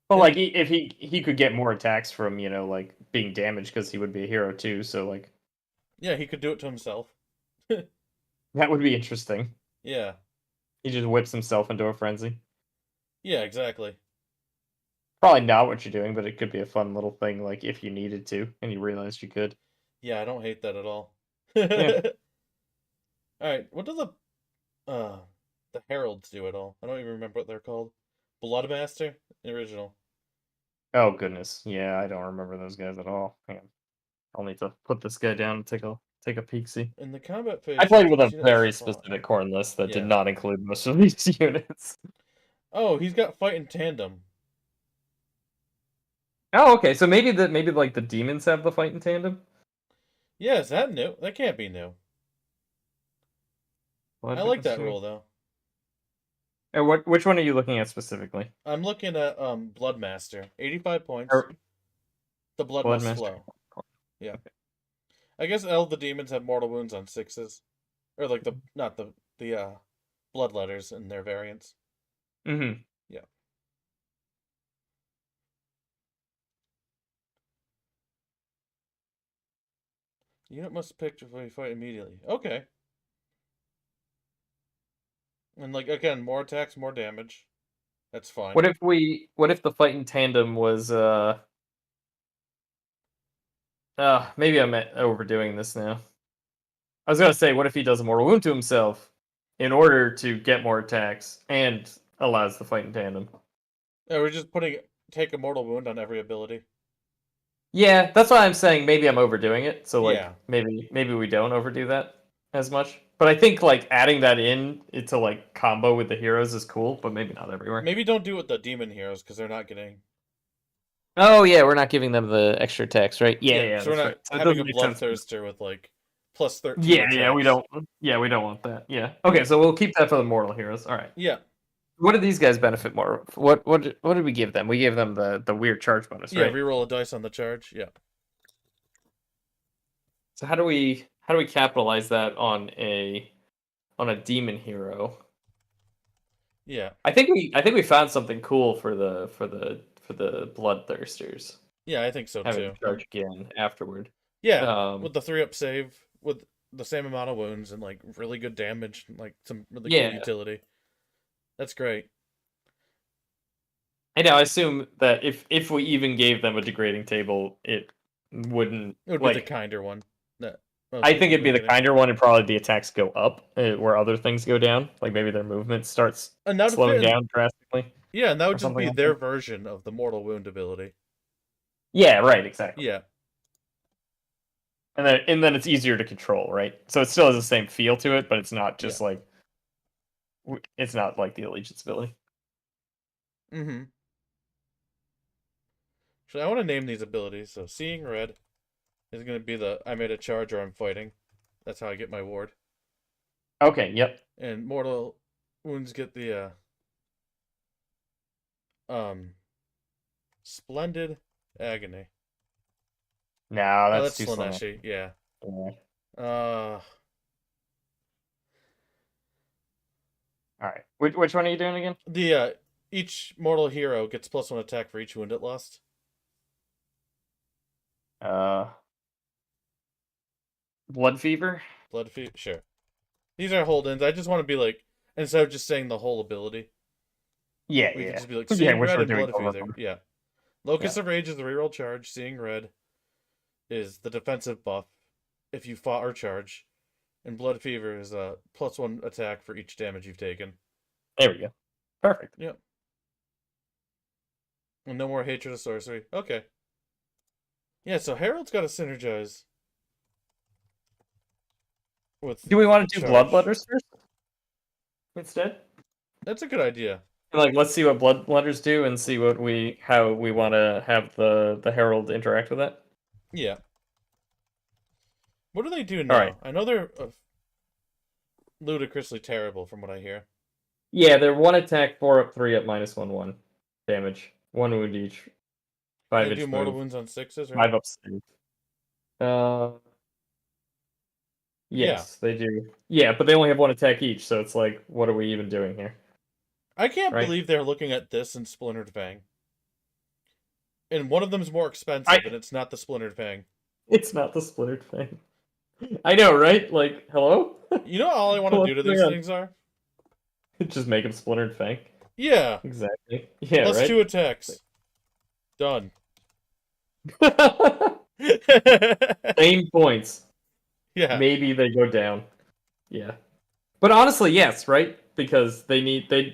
S2: But
S1: And
S2: like if he could get more attacks from like being damaged because he would be a hero too. So like
S1: yeah, he could do it to himself.
S2: that would be interesting.
S1: Yeah.
S2: He just whips himself into a frenzy.
S1: Yeah, exactly.
S2: Probably not what you're doing, but it could be a fun little thing. Like if you needed to and you realized you could.
S1: Yeah, I don't hate that at all.
S2: Yeah.
S1: Alright, what do uh the heralds do at all? I don't even remember what they're called. Bloodmaster? The original.
S2: Oh goodness. Yeah, I don't remember those guys at all. Hang on. I'll need to put this guy down and take a peek. See.
S1: In the combat
S2: I
S1: phase,
S2: played
S1: after
S2: with
S1: this
S2: a
S1: unit is
S2: very
S1: fought.
S2: specific corn list that did
S1: Yeah.
S2: not include most of these units.
S1: Oh, he's got fight in tandem.
S2: Oh, okay. So maybe like the demons have the fight in tandem.
S1: Yeah, is that new? That can't be new. I
S2: Blood
S1: like
S2: witness
S1: that
S2: too.
S1: rule though.
S2: And which one are you looking at specifically?
S1: I'm looking at Bloodmaster, 85 points.
S2: Or
S1: The blood
S2: blood
S1: must
S2: master.
S1: flow. Yeah, I guess all the demons have mortal wounds on sixes, or like the not the blood letters in their variants.
S2: Mm-hmm.
S1: Yeah, unit must pick to fight immediately. Okay, and like again, more attacks, more damage. That's fine.
S2: What if the fight in tandem was maybe I'm overdoing this now. I was gonna say, what if he does a mortal wound to himself in order to get more attacks and allows the fight in tandem?
S1: Yeah, we're just putting take a mortal wound on every ability.
S2: Yeah, that's why I'm saying maybe I'm overdoing it. So like
S1: Yeah,
S2: maybe we don't overdo that as much. But I think like adding that in into like combo with the heroes is cool, but maybe not everywhere.
S1: maybe don't do it with the demon heroes because they're not getting.
S2: Oh yeah, we're not giving them the extra attacks, right? Yeah,
S1: Yeah,
S2: yeah,
S1: so we're
S2: that's
S1: not
S2: right. So it
S1: having a
S2: doesn't make sense.
S1: bloodthirster with like plus 13
S2: Yeah, we
S1: attacks.
S2: don't. Yeah, we don't want that. Yeah. Okay, so we'll keep that for the mortal heroes. All right.
S1: Yeah,
S2: What did these guys benefit more? What did we give them? We gave them the weird charge bonus,
S1: yeah.
S2: right?
S1: Reroll a dice on the charge. Yeah,
S2: So how do we capitalize that on a demon hero?
S1: yeah,
S2: I think we found something cool for the bloodthirsters
S1: yeah. I think so
S2: having
S1: too.
S2: to charge again afterward.
S1: Yeah,
S2: Um,
S1: with the 3-up save with the same amount of wounds and like really good damage and like some really cool
S2: yeah,
S1: utility. That's great.
S2: I know. I assume that if we even gave them a degrading table, it wouldn't
S1: It would be the
S2: like.
S1: kinder one that most
S2: I think
S1: people
S2: it'd
S1: would be
S2: be the
S1: getting.
S2: kinder one, and probably the attacks go up where other things go down. Like maybe their movement starts
S1: And that would
S2: slowing
S1: fit in.
S2: down drastically
S1: Yeah, and that would
S2: or
S1: just
S2: something
S1: be
S2: like
S1: their
S2: that.
S1: version of the mortal wound ability.
S2: Yeah, right, exactly.
S1: Yeah,
S2: And then it's easier to control, right? So it still has the same feel to it, but it's not
S1: yeah.
S2: just like it's not like the allegiance ability.
S1: Mm-hmm. So I want to name these abilities. So seeing red is going to be the I made a charge or I'm fighting. That's how I get my ward.
S2: Okay, yep.
S1: And mortal wounds get the um splendid agony.
S2: No,
S1: Oh,
S2: that's
S1: that's
S2: too slow.
S1: Slaneshi. Yeah.
S2: Yeah.
S1: Uh,
S2: All right. Which one are you doing again?
S1: the each mortal hero gets +1 attack for each wound it lost.
S2: Uh, Blood Fever.
S1: Blood fever. Sure. These are hold-ins. I just want to be like instead of just saying the whole ability,
S2: Yeah,
S1: we could
S2: yeah,
S1: just be like
S2: yeah.
S1: seeing
S2: Which
S1: red
S2: we're
S1: and
S2: doing
S1: blood
S2: over and
S1: fever.
S2: over.
S1: Yeah.
S2: Yeah.
S1: Locus of Rage is the reroll charge. Seeing red is the defensive buff if you fought or charge, and blood fever is a +1 attack for each damage you've taken.
S2: There we go. Perfect.
S1: Yep. And no more hatred of sorcery. Okay. Yeah. So Harold's got to synergize with
S2: Do we want to do
S1: charge.
S2: Bloodletters first instead?
S1: That's a good idea.
S2: Like, let's see what Bloodletters do and see how we want to have the Herald interact with that.
S1: Yeah. What do they do
S2: All right.
S1: now? I know they're ludicrously terrible from what I hear.
S2: Yeah, they're one attack, 4 up, 3 up, -1/1 damage, 1 wound each,
S1: They
S2: 5
S1: do
S2: inch
S1: mortal
S2: move,
S1: wounds on sixes, right?
S2: 5 up save. Uh,
S1: Yeah.
S2: yes, they do. Yeah, but they only have one attack each, so it's like, what are we even doing here,
S1: I can't
S2: right?
S1: believe they're looking at this in Splintered Fang. And one of them's more
S2: I
S1: expensive, and it's not the Splintered Fang.
S2: It's not the splintered thing. I know, right? Like, hello?
S1: You know what all I want to do
S2: What's
S1: to
S2: going
S1: these
S2: on?
S1: things are?
S2: Just make him splintered fang.
S1: Yeah.
S2: Exactly. Yeah, right?
S1: +2 attacks. Done.
S2: Same points.
S1: Yeah.
S2: Maybe they go down. Yeah. But honestly, yes, right? Because they're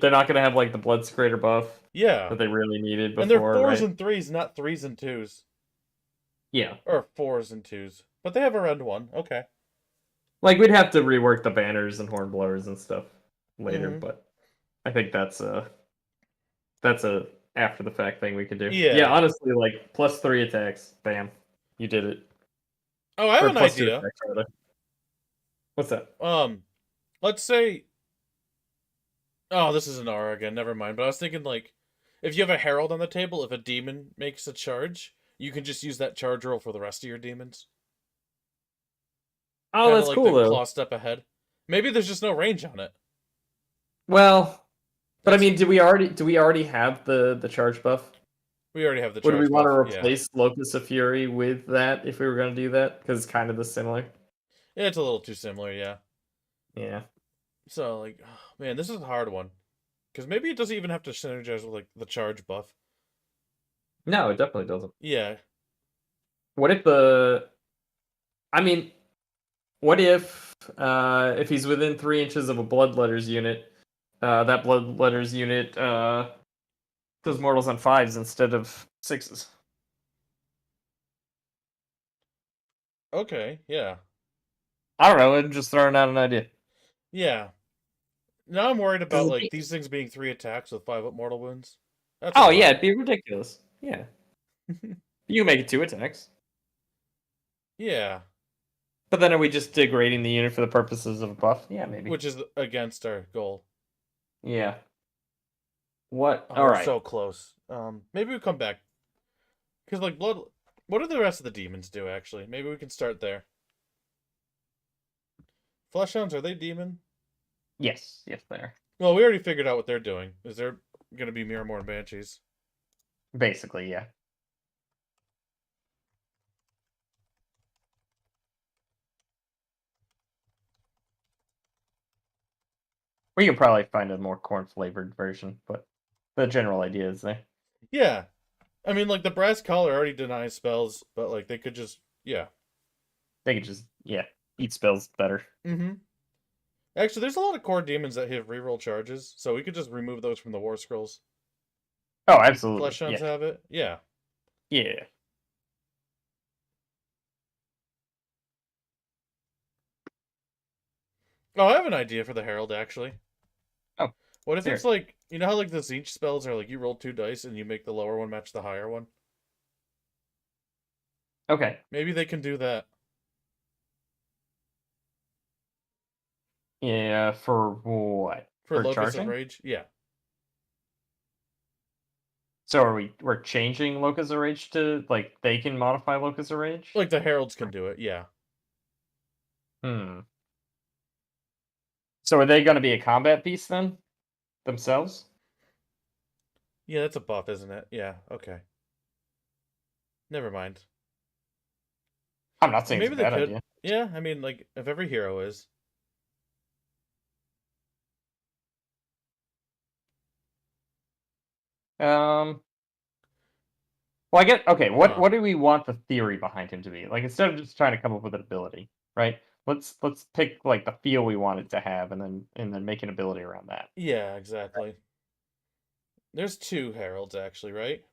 S2: not gonna have like the blood secretor buff
S1: Yeah.
S2: that they really needed
S1: And they're
S2: before,
S1: 4s
S2: right?
S1: and 3s, not 3s and 2s.
S2: Yeah.
S1: Or 4s and 2s. But they have a red one. Okay.
S2: Like we'd have to rework the banners and hornblowers and stuff later,
S1: Mm-hmm.
S2: but I think that's a after the fact thing we could do.
S1: Yeah.
S2: Yeah, honestly, like +3 attacks. Bam. You did it.
S1: Oh, I have
S2: Or
S1: an
S2: +2
S1: idea.
S2: attacks, rather. What's that?
S1: Let's say. Oh, this is an R again. Never mind. But I was thinking like, if you have a herald on the table, if a demon makes a charge, you can just use that charge roll for the rest of your demons.
S2: Oh,
S1: Kind of
S2: that's
S1: like
S2: cool,
S1: the
S2: though.
S1: claw step ahead. Maybe there's just no range on it.
S2: Well, but I
S1: That's
S2: mean, do we already have the charge buff?
S1: we already have the
S2: Would we
S1: charge
S2: want to
S1: buff. Yeah,
S2: replace Locus of Fury with that if we were going to do that? Because it's kind of the similar.
S1: yeah, it's a little too similar. Yeah.
S2: Yeah.
S1: So like, oh, man, this is a hard one because maybe it doesn't even have to synergize with like the charge buff.
S2: No, it definitely doesn't.
S1: Yeah.
S2: What if the? I mean, what if he's within 3 inches of a Bloodletters unit? That Bloodletters unit does mortals on 5s instead of 6s.
S1: Okay. Yeah.
S2: I don't know. I'm just throwing out an idea.
S1: Yeah. Now I'm worried about
S2: 'Cause
S1: like these things being 3 attacks with 5 up mortal wounds. That's a
S2: Oh yeah,
S1: lot.
S2: it'd be ridiculous. Yeah, you can make it 2 attacks.
S1: Yeah.
S2: But then are we just degrading the unit for the purposes of a buff? Yeah, maybe.
S1: Which is against our goal.
S2: Yeah. What?
S1: Oh,
S2: All
S1: we're
S2: right.
S1: so close. Maybe we come back because like blood. What do the rest of the demons do? Actually, maybe we can start there. Fleshhounds, are they demon?
S2: Yes, yes, there.
S1: Well, we already figured out what they're doing. Is they're gonna be Miramore Banshees.
S2: Basically, yeah. We could probably find a more corn flavored version, but the general idea is there.
S1: Yeah, I mean like the brass collar already denies spells, but like they could just yeah.
S2: They could just eat spells better.
S1: Mm-hmm. Actually, there's a lot of core demons that have reroll charges, so we could just remove those from the war scrolls.
S2: Oh, absolutely.
S1: Fleshhounds
S2: Yeah.
S1: have it. Yeah.
S2: Yeah.
S1: Oh, I have an idea for the herald actually.
S2: Oh,
S1: What if
S2: there.
S1: it's like you know how like the Zinch spells are like you roll 2 dice and you make the lower one match the higher one?
S2: Okay.
S1: Maybe they can do that.
S2: Yeah, for what?
S1: For
S2: For
S1: Locus of
S2: charging?
S1: Rage? Yeah.
S2: So we're changing Locus of Rage to like they can modify Locus of Rage?
S1: Like the heralds can do it, yeah.
S2: Hmm. So are they going to be a combat beast then? Themselves?
S1: Yeah, that's a buff, isn't it? Yeah, okay. Never mind.
S2: I'm not saying it's a
S1: Maybe they
S2: bad
S1: could.
S2: idea.
S1: Yeah, I mean like if every hero is.
S2: Um Well, I get okay. What
S1: Huh.
S2: what do we want the theory behind him to be? Like instead of just trying to come up with an ability, right? Let's pick like the feel we want it to have, and then make an ability around that.
S1: Yeah, exactly. There's 2 heralds actually, right?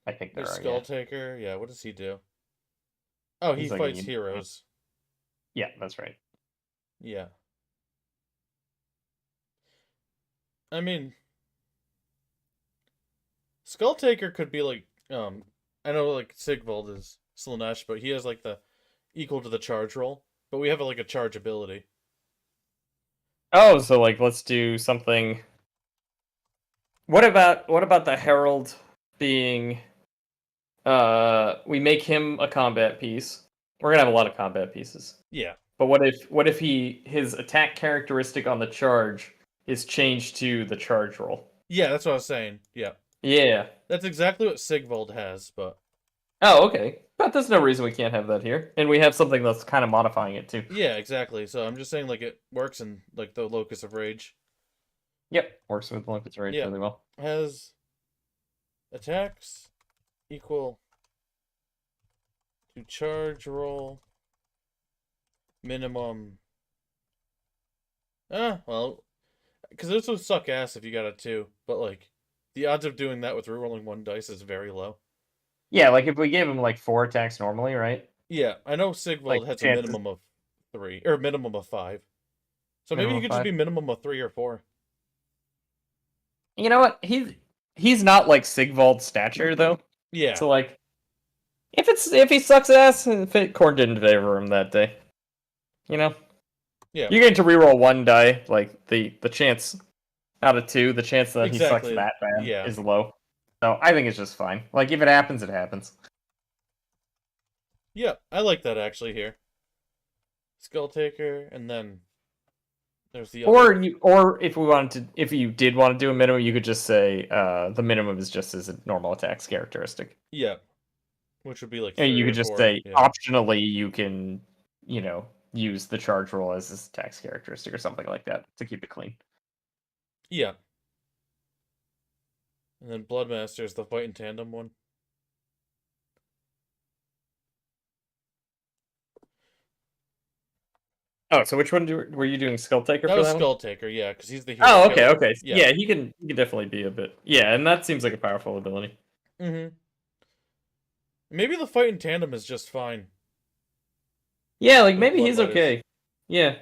S2: I think there
S1: There's
S2: are,
S1: Skull
S2: yeah.
S1: Taker. Yeah, what does he do? Oh, he
S2: He's like a
S1: fights heroes.
S2: yeah, that's right.
S1: Yeah. I mean, Skull Taker could be like I know like Sigvald is Slaanesh, but he has like the equal to the charge roll. But we have like a charge ability.
S2: Oh, so like let's do something. What about the Herald being? We make him a combat piece. We're gonna have a lot of combat pieces.
S1: Yeah.
S2: But what if his attack characteristic on the charge is changed to the charge roll?
S1: Yeah, that's what I was saying. Yeah.
S2: Yeah.
S1: That's exactly what Sigvald has, but
S2: Oh, okay. But there's no reason we can't have that here. And we have something that's kind of modifying it too.
S1: yeah, exactly. So I'm just saying like it works in like the Locus of Rage.
S2: Yep. Works with Olympus Rage
S1: Yeah.
S2: really well.
S1: Has attacks equal to charge roll minimum. Well, because this would suck ass if you got a 2, but like the odds of doing that with rerolling 1 dice is very low.
S2: Yeah, like if we gave him like 4 attacks normally, right?
S1: Yeah, I know
S2: Like
S1: Sigvald has a
S2: chances
S1: minimum of 3 or minimum of 5. So maybe
S2: minimum
S1: he
S2: of
S1: could just
S2: 5.
S1: be minimum of 3 or 4.
S2: You know what? He's he's not like Sigvald's stature though.
S1: Yeah.
S2: So like, if he sucks ass, Khorne didn't favor him that day. You know,
S1: Yeah.
S2: you're going to reroll one die. Like the chance out of two, the chance that he sucks
S1: Exactly.
S2: that bad
S1: Yeah.
S2: is low. So I think it's just fine. Like if it happens, it happens.
S1: Yeah, I like that actually here. Skull Taker, and then there's the other.
S2: Or if you did want to do a minimum, you could just say the minimum is just as a normal attacks characteristic.
S1: Yeah, which would be like
S2: And
S1: 3
S2: you
S1: or
S2: could just
S1: 4.
S2: say
S1: Yeah.
S2: optionally you can, use the charge roll as this attacks characteristic or something like that to keep it clean.
S1: Yeah. And then Bloodmaster is the fight in tandem one.
S2: Oh, so which one were you doing? Skull Taker
S1: That
S2: for
S1: was
S2: that one?
S1: Skull Taker, yeah, because he's the hero.
S2: Oh, okay,
S1: killer.
S2: okay.
S1: Yeah.
S2: Yeah, he can definitely be a bit. Yeah, and that seems like a powerful ability.
S1: Mm-hmm. Maybe the fight in tandem is just fine.
S2: Yeah, like
S1: With
S2: maybe he's
S1: Bloodletters.
S2: okay. Yeah.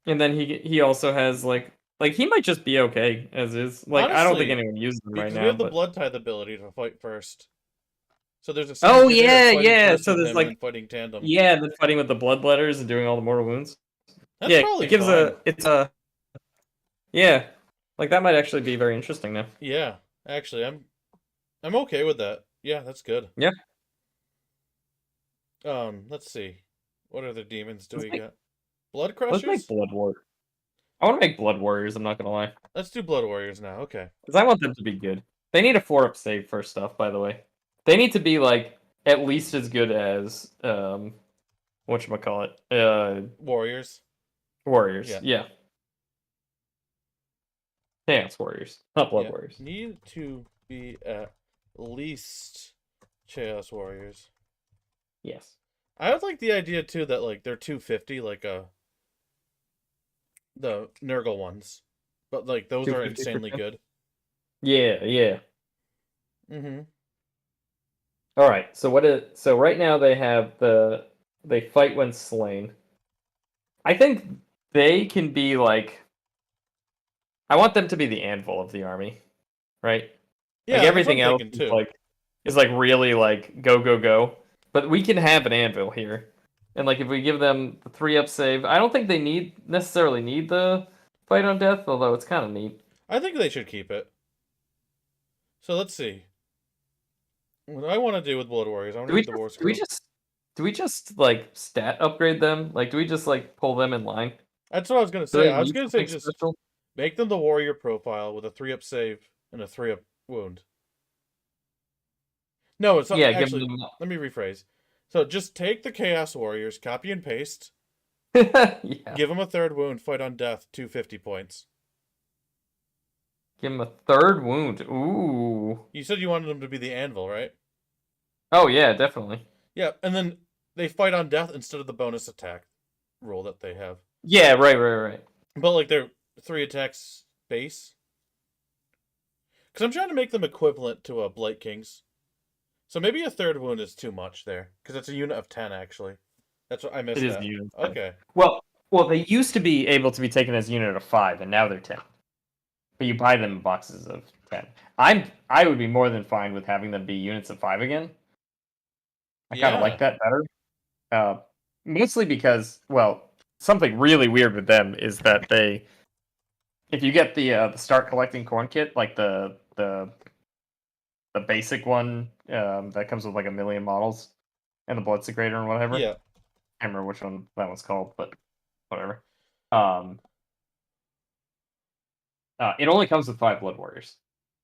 S2: And then he also has like he might just be okay as is. Like I don't think
S1: Honestly,
S2: anyone uses him right
S1: because we
S2: now,
S1: have the
S2: but
S1: Blood Tithe ability to fight first. So there's a
S2: oh
S1: synergy there,
S2: yeah,
S1: fighting
S2: yeah.
S1: first
S2: So
S1: with
S2: there's
S1: him and then
S2: like
S1: fighting tandem.
S2: yeah, the fighting with the bloodletters and doing all the mortal wounds.
S1: That's
S2: Yeah,
S1: probably
S2: it gives
S1: fine.
S2: yeah, like that might actually be very interesting now.
S1: Yeah, actually, I'm okay with that. Yeah, that's good.
S2: Yeah.
S1: Let's see. What other demons do
S2: Let's
S1: we
S2: make,
S1: got? Blood
S2: let's make
S1: Crushers?
S2: Blood Warrior. I want to make Blood Warriors. I'm not gonna lie,
S1: Let's do Blood Warriors now. Okay.
S2: because I want them to be good. They need a 4-up save for stuff, by the way. They need to be like at least as good as whatchamacallit?
S1: Warriors.
S2: Warriors.
S1: Yeah.
S2: Yeah. Chaos Warriors, not Blood
S1: Yeah.
S2: Warriors.
S1: Need to be at least Chaos Warriors.
S2: Yes.
S1: I would like the idea too that like they're 250, like the Nurgle ones, but like those are
S2: 250%?
S1: insanely good.
S2: Yeah, yeah.
S1: Mm-hmm.
S2: All right. So right now they fight when slain. I think they can be like I want them to be the anvil of the army, right?
S1: Yeah,
S2: Like
S1: that's what
S2: everything
S1: I'm
S2: else
S1: thinking too.
S2: is like really like go go go. But we can have an anvil here. And like if we give them the 3-up save, I don't think they necessarily need the fight on death, although it's kind of neat.
S1: I think they should keep it. So let's see. What I want to do with Blood Warriors, I want to read the War Scroll.
S2: Do we just like stat upgrade them? Like do we just like pull them in line?
S1: That's what I was gonna
S2: Do
S1: say.
S2: they
S1: I was
S2: need
S1: gonna say
S2: something
S1: just
S2: special?
S1: make them the warrior profile with a 3-up save and a 3-up wound. No, it's not
S2: Yeah, give
S1: actually.
S2: them.
S1: Let me rephrase. So just take the Chaos Warriors, copy and paste,
S2: Yeah.
S1: give them a 3rd wound, fight on death, 250 points.
S2: Give him a 3rd wound. Ooh.
S1: You said you wanted them to be the anvil, right?
S2: Oh yeah, definitely.
S1: Yeah, and then they fight on death instead of the bonus attack roll that they have.
S2: Yeah, right.
S1: But like they're 3 attacks base. Because I'm trying to make them equivalent to a Blight Kings. So maybe a 3rd wound is too much there. Because it's a unit of 10, actually. That's what I missed.
S2: It is
S1: that.
S2: the unit.
S1: Okay.
S2: Well, they used to be able to be taken as a unit of 5, and now they're 10. But you buy them in boxes of 10. I would be more than fine with having them be units of 5 again. I kind of like that better. Mostly because, well, something really weird with them is that if you get the start collecting Khorne kit, like the basic one that comes with like 1,000,000 models and the Blood Secretor and whatever.
S1: Yeah.
S2: I can't remember which one that one's called, but whatever. It only comes with 5 Blood Warriors.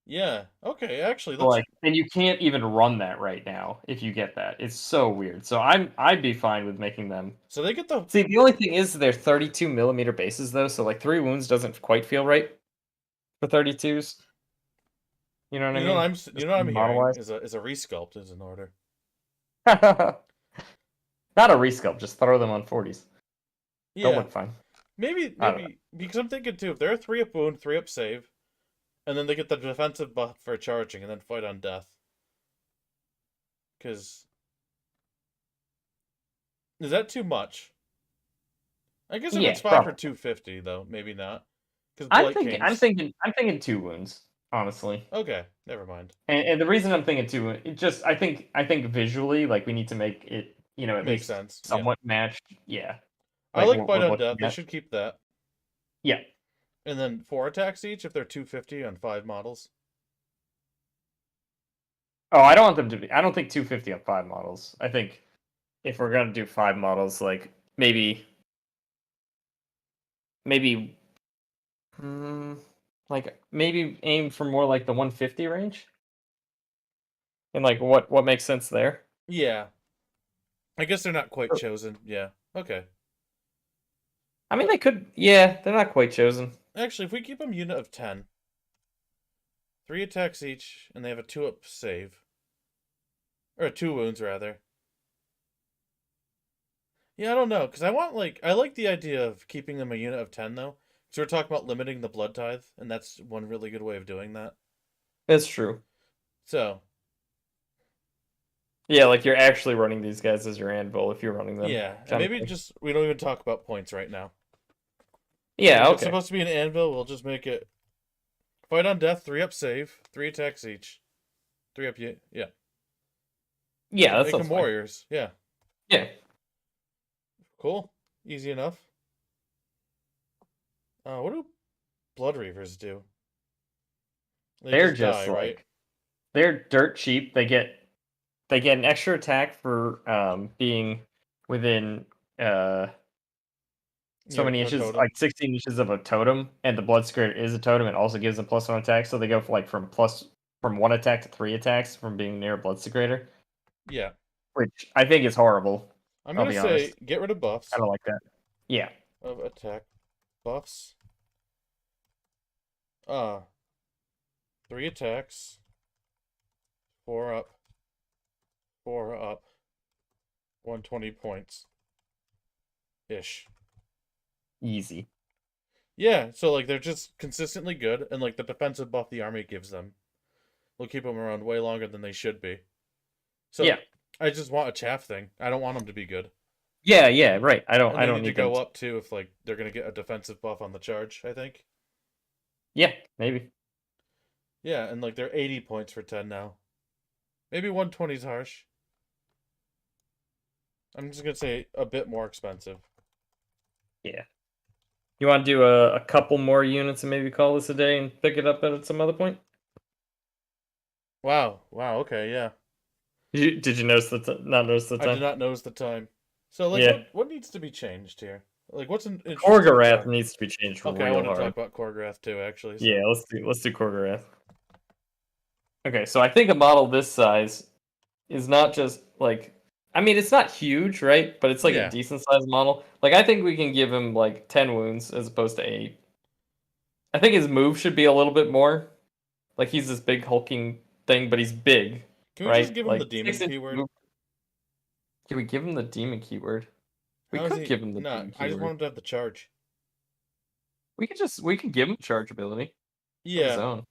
S1: Yeah. Okay. Actually,
S2: So, like, and you can't even run that right now if you get that. It's so weird. So I'd be fine with making them.
S1: So they get the.
S2: See, the only thing is they're 32mm bases though, so like 3 wounds doesn't quite feel right for 32s. You know what I mean?
S1: You know what I'm hearing
S2: model-wise.
S1: is a resculpt is in order.
S2: Not a resculpt, just throw them on 40s.
S1: Yeah.
S2: They'll look fine.
S1: Maybe because I'm thinking too, if they're a 3-up wound, 3-up save, and then they get the defensive buff for charging and then fight on death. Because is that too much? I guess if
S2: Yeah,
S1: it's 5
S2: probably.
S1: for 250 though, maybe not. Because
S2: I'm
S1: blight
S2: thinking. I'm
S1: canes.
S2: thinking. I'm thinking 2 wounds. Honestly.
S1: Okay, never mind.
S2: And the reason I'm thinking two, it just I think visually, like we need to make it, at
S1: Makes
S2: least
S1: sense. Yeah.
S2: somewhat matched. Yeah,
S1: I
S2: like
S1: like
S2: what
S1: bite
S2: we're
S1: on
S2: looking
S1: death. They
S2: at.
S1: should keep that.
S2: Yeah.
S1: And then 4 attacks each if they're 250 on 5 models.
S2: Oh, I don't want them to be. I don't think 250 on 5 models. I think if we're gonna do 5 models, like maybe, hmm, like maybe aim for more like the 150 range. And like what makes sense there?
S1: Yeah. I guess they're not quite
S2: Oh.
S1: chosen. Yeah. Okay.
S2: I mean, they could. Yeah, they're not quite chosen.
S1: Actually, if we keep them unit of 10, 3 attacks each, and they have a 2-up save. Or 2 wounds, rather. Yeah, I don't know, because I like the idea of keeping them a unit of 10, though. So we're talking about limiting the blood tithe, and that's one really good way of doing that.
S2: That's true.
S1: So,
S2: Yeah, like you're actually running these guys as your anvil if you're running them,
S1: yeah. And
S2: kind of
S1: maybe
S2: thing.
S1: just, we don't even talk about points right now.
S2: Yeah.
S1: If it's
S2: Okay.
S1: supposed to be an anvil, we'll just make it fight on death, 3-up save, 3 attacks each. 3-up, yeah.
S2: Yeah, that
S1: Make
S2: sounds
S1: them
S2: fine.
S1: warriors. Yeah.
S2: Yeah.
S1: Cool. Easy enough. What do blood reavers do? They
S2: They're
S1: just
S2: just
S1: die, right?
S2: like they're dirt cheap. They get an extra attack for being within so
S1: Near
S2: many
S1: a
S2: inches,
S1: totem.
S2: like 16 inches of a totem, and the blood spirit is a totem. It also gives them +1 attack, so they go for like from 1 attack to 3 attacks from being near a blood secretor,
S1: Yeah.
S2: which I think is horrible.
S1: I'm
S2: I'll
S1: gonna
S2: be
S1: say
S2: honest.
S1: get rid of
S2: I
S1: buffs
S2: don't like that. Yeah.
S1: of attack buffs. Uh 3 attacks, 4 up, 4 up, 120 points. Ish.
S2: Easy.
S1: Yeah, so like they're just consistently good, and like the defensive buff the army gives them will keep them around way longer than they should be. So
S2: Yeah.
S1: I just want a chaff thing. I don't want them to be good.
S2: Yeah, yeah, right. I don't
S1: And
S2: I
S1: they
S2: don't
S1: need to
S2: need them
S1: go
S2: to.
S1: up too if like they're gonna get a defensive buff on the charge, I think.
S2: Yeah, maybe.
S1: Yeah, and like they're 80 points for 10 now. Maybe 120 is harsh. I'm just gonna say a bit more expensive.
S2: Yeah. You want to do a couple more units and maybe call this a day and pick it up at some other point?
S1: Wow. Wow, okay, yeah.
S2: Did you notice not notice the
S1: I did
S2: time?
S1: not notice the time. So like
S2: Yeah.
S1: what needs to be changed here? Like what's an interesting
S2: Korgorath
S1: attack?
S2: needs to be changed
S1: Okay, I
S2: real
S1: want to
S2: hard.
S1: talk about Korgrath too, actually.
S2: Yeah,
S1: So
S2: let's do Korgorath. Okay, so I think a model this size is not just like, I mean, it's not huge, right? But it's like a
S1: yeah,
S2: decent sized model. Like I think we can give him like 10 wounds as opposed to 8. I think his move should be a little bit more. Like he's this big hulking thing, but he's big,
S1: can we just
S2: right?
S1: give him the
S2: Like
S1: demon
S2: 6 inch
S1: keyword?
S2: move. Can we give him the demon keyword? We
S1: How is
S2: could
S1: he
S2: give him the
S1: not?
S2: demon
S1: I just want
S2: keyword.
S1: him to have the charge.
S2: We could give him charge ability of his
S1: Yeah,
S2: own.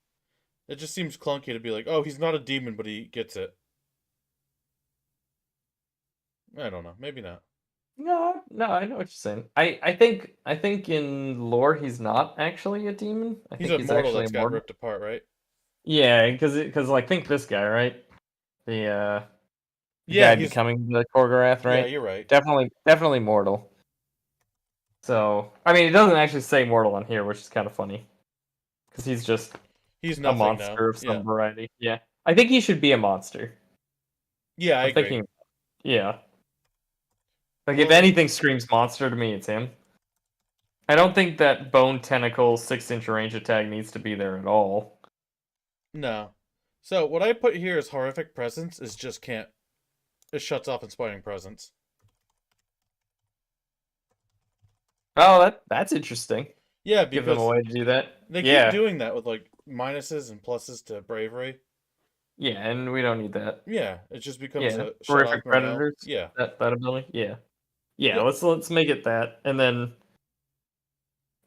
S1: it just seems clunky to be like, oh, he's not a demon, but he gets it. I don't know. Maybe not.
S2: No, no, I know what you're saying. I think in lore he's not actually a demon. I
S1: He's
S2: think
S1: a
S2: he's
S1: mortal
S2: actually
S1: that's got
S2: immortal.
S1: ripped apart, right?
S2: Yeah, because like think this guy, right? The the
S1: Yeah,
S2: guy
S1: he's
S2: becoming the Korgorath,
S1: yeah,
S2: right?
S1: you're right.
S2: Definitely mortal. So I mean, it doesn't actually say mortal on here, which is kind of funny because he's just
S1: He's
S2: a
S1: nothing now.
S2: monster of
S1: Yeah.
S2: some variety. Yeah, I think he should be a monster.
S1: Yeah, I
S2: I'm
S1: agree.
S2: thinking, yeah. Like if
S1: Well,
S2: anything screams monster to me, it's him. I don't think that bone tentacle 6 inch range attack needs to be there at all.
S1: no. So what I put here as horrific presence is just can't. It shuts off inspiring presence.
S2: Oh, that's interesting.
S1: Yeah,
S2: Give them a
S1: because
S2: way to do that.
S1: they keep
S2: Yeah,
S1: doing that with like minuses and pluses to bravery.
S2: yeah, and we don't need that.
S1: Yeah, it just becomes
S2: Yeah,
S1: a shut off
S2: horrific
S1: morale.
S2: predators.
S1: Yeah.
S2: That ability. Yeah, yeah.
S1: Yeah.
S2: Let's make it that, and then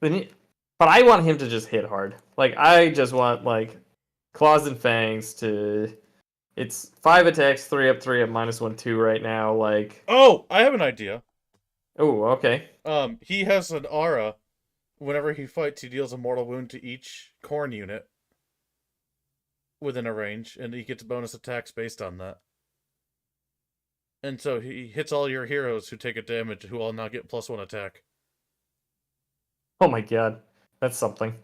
S2: but I want him to just hit hard. Like I just want like claws and fangs to. It's 5 attacks, 3 up, 3 up, -1/2 right now. Like,
S1: Oh, I have an idea.
S2: oh, okay.
S1: He has an aura whenever he fights, he deals a mortal wound to each Khorne unit within a range, and he gets bonus attacks based on that. And so he hits all your heroes who take a damage, who all now get +1 attack.
S2: Oh my god, that's something.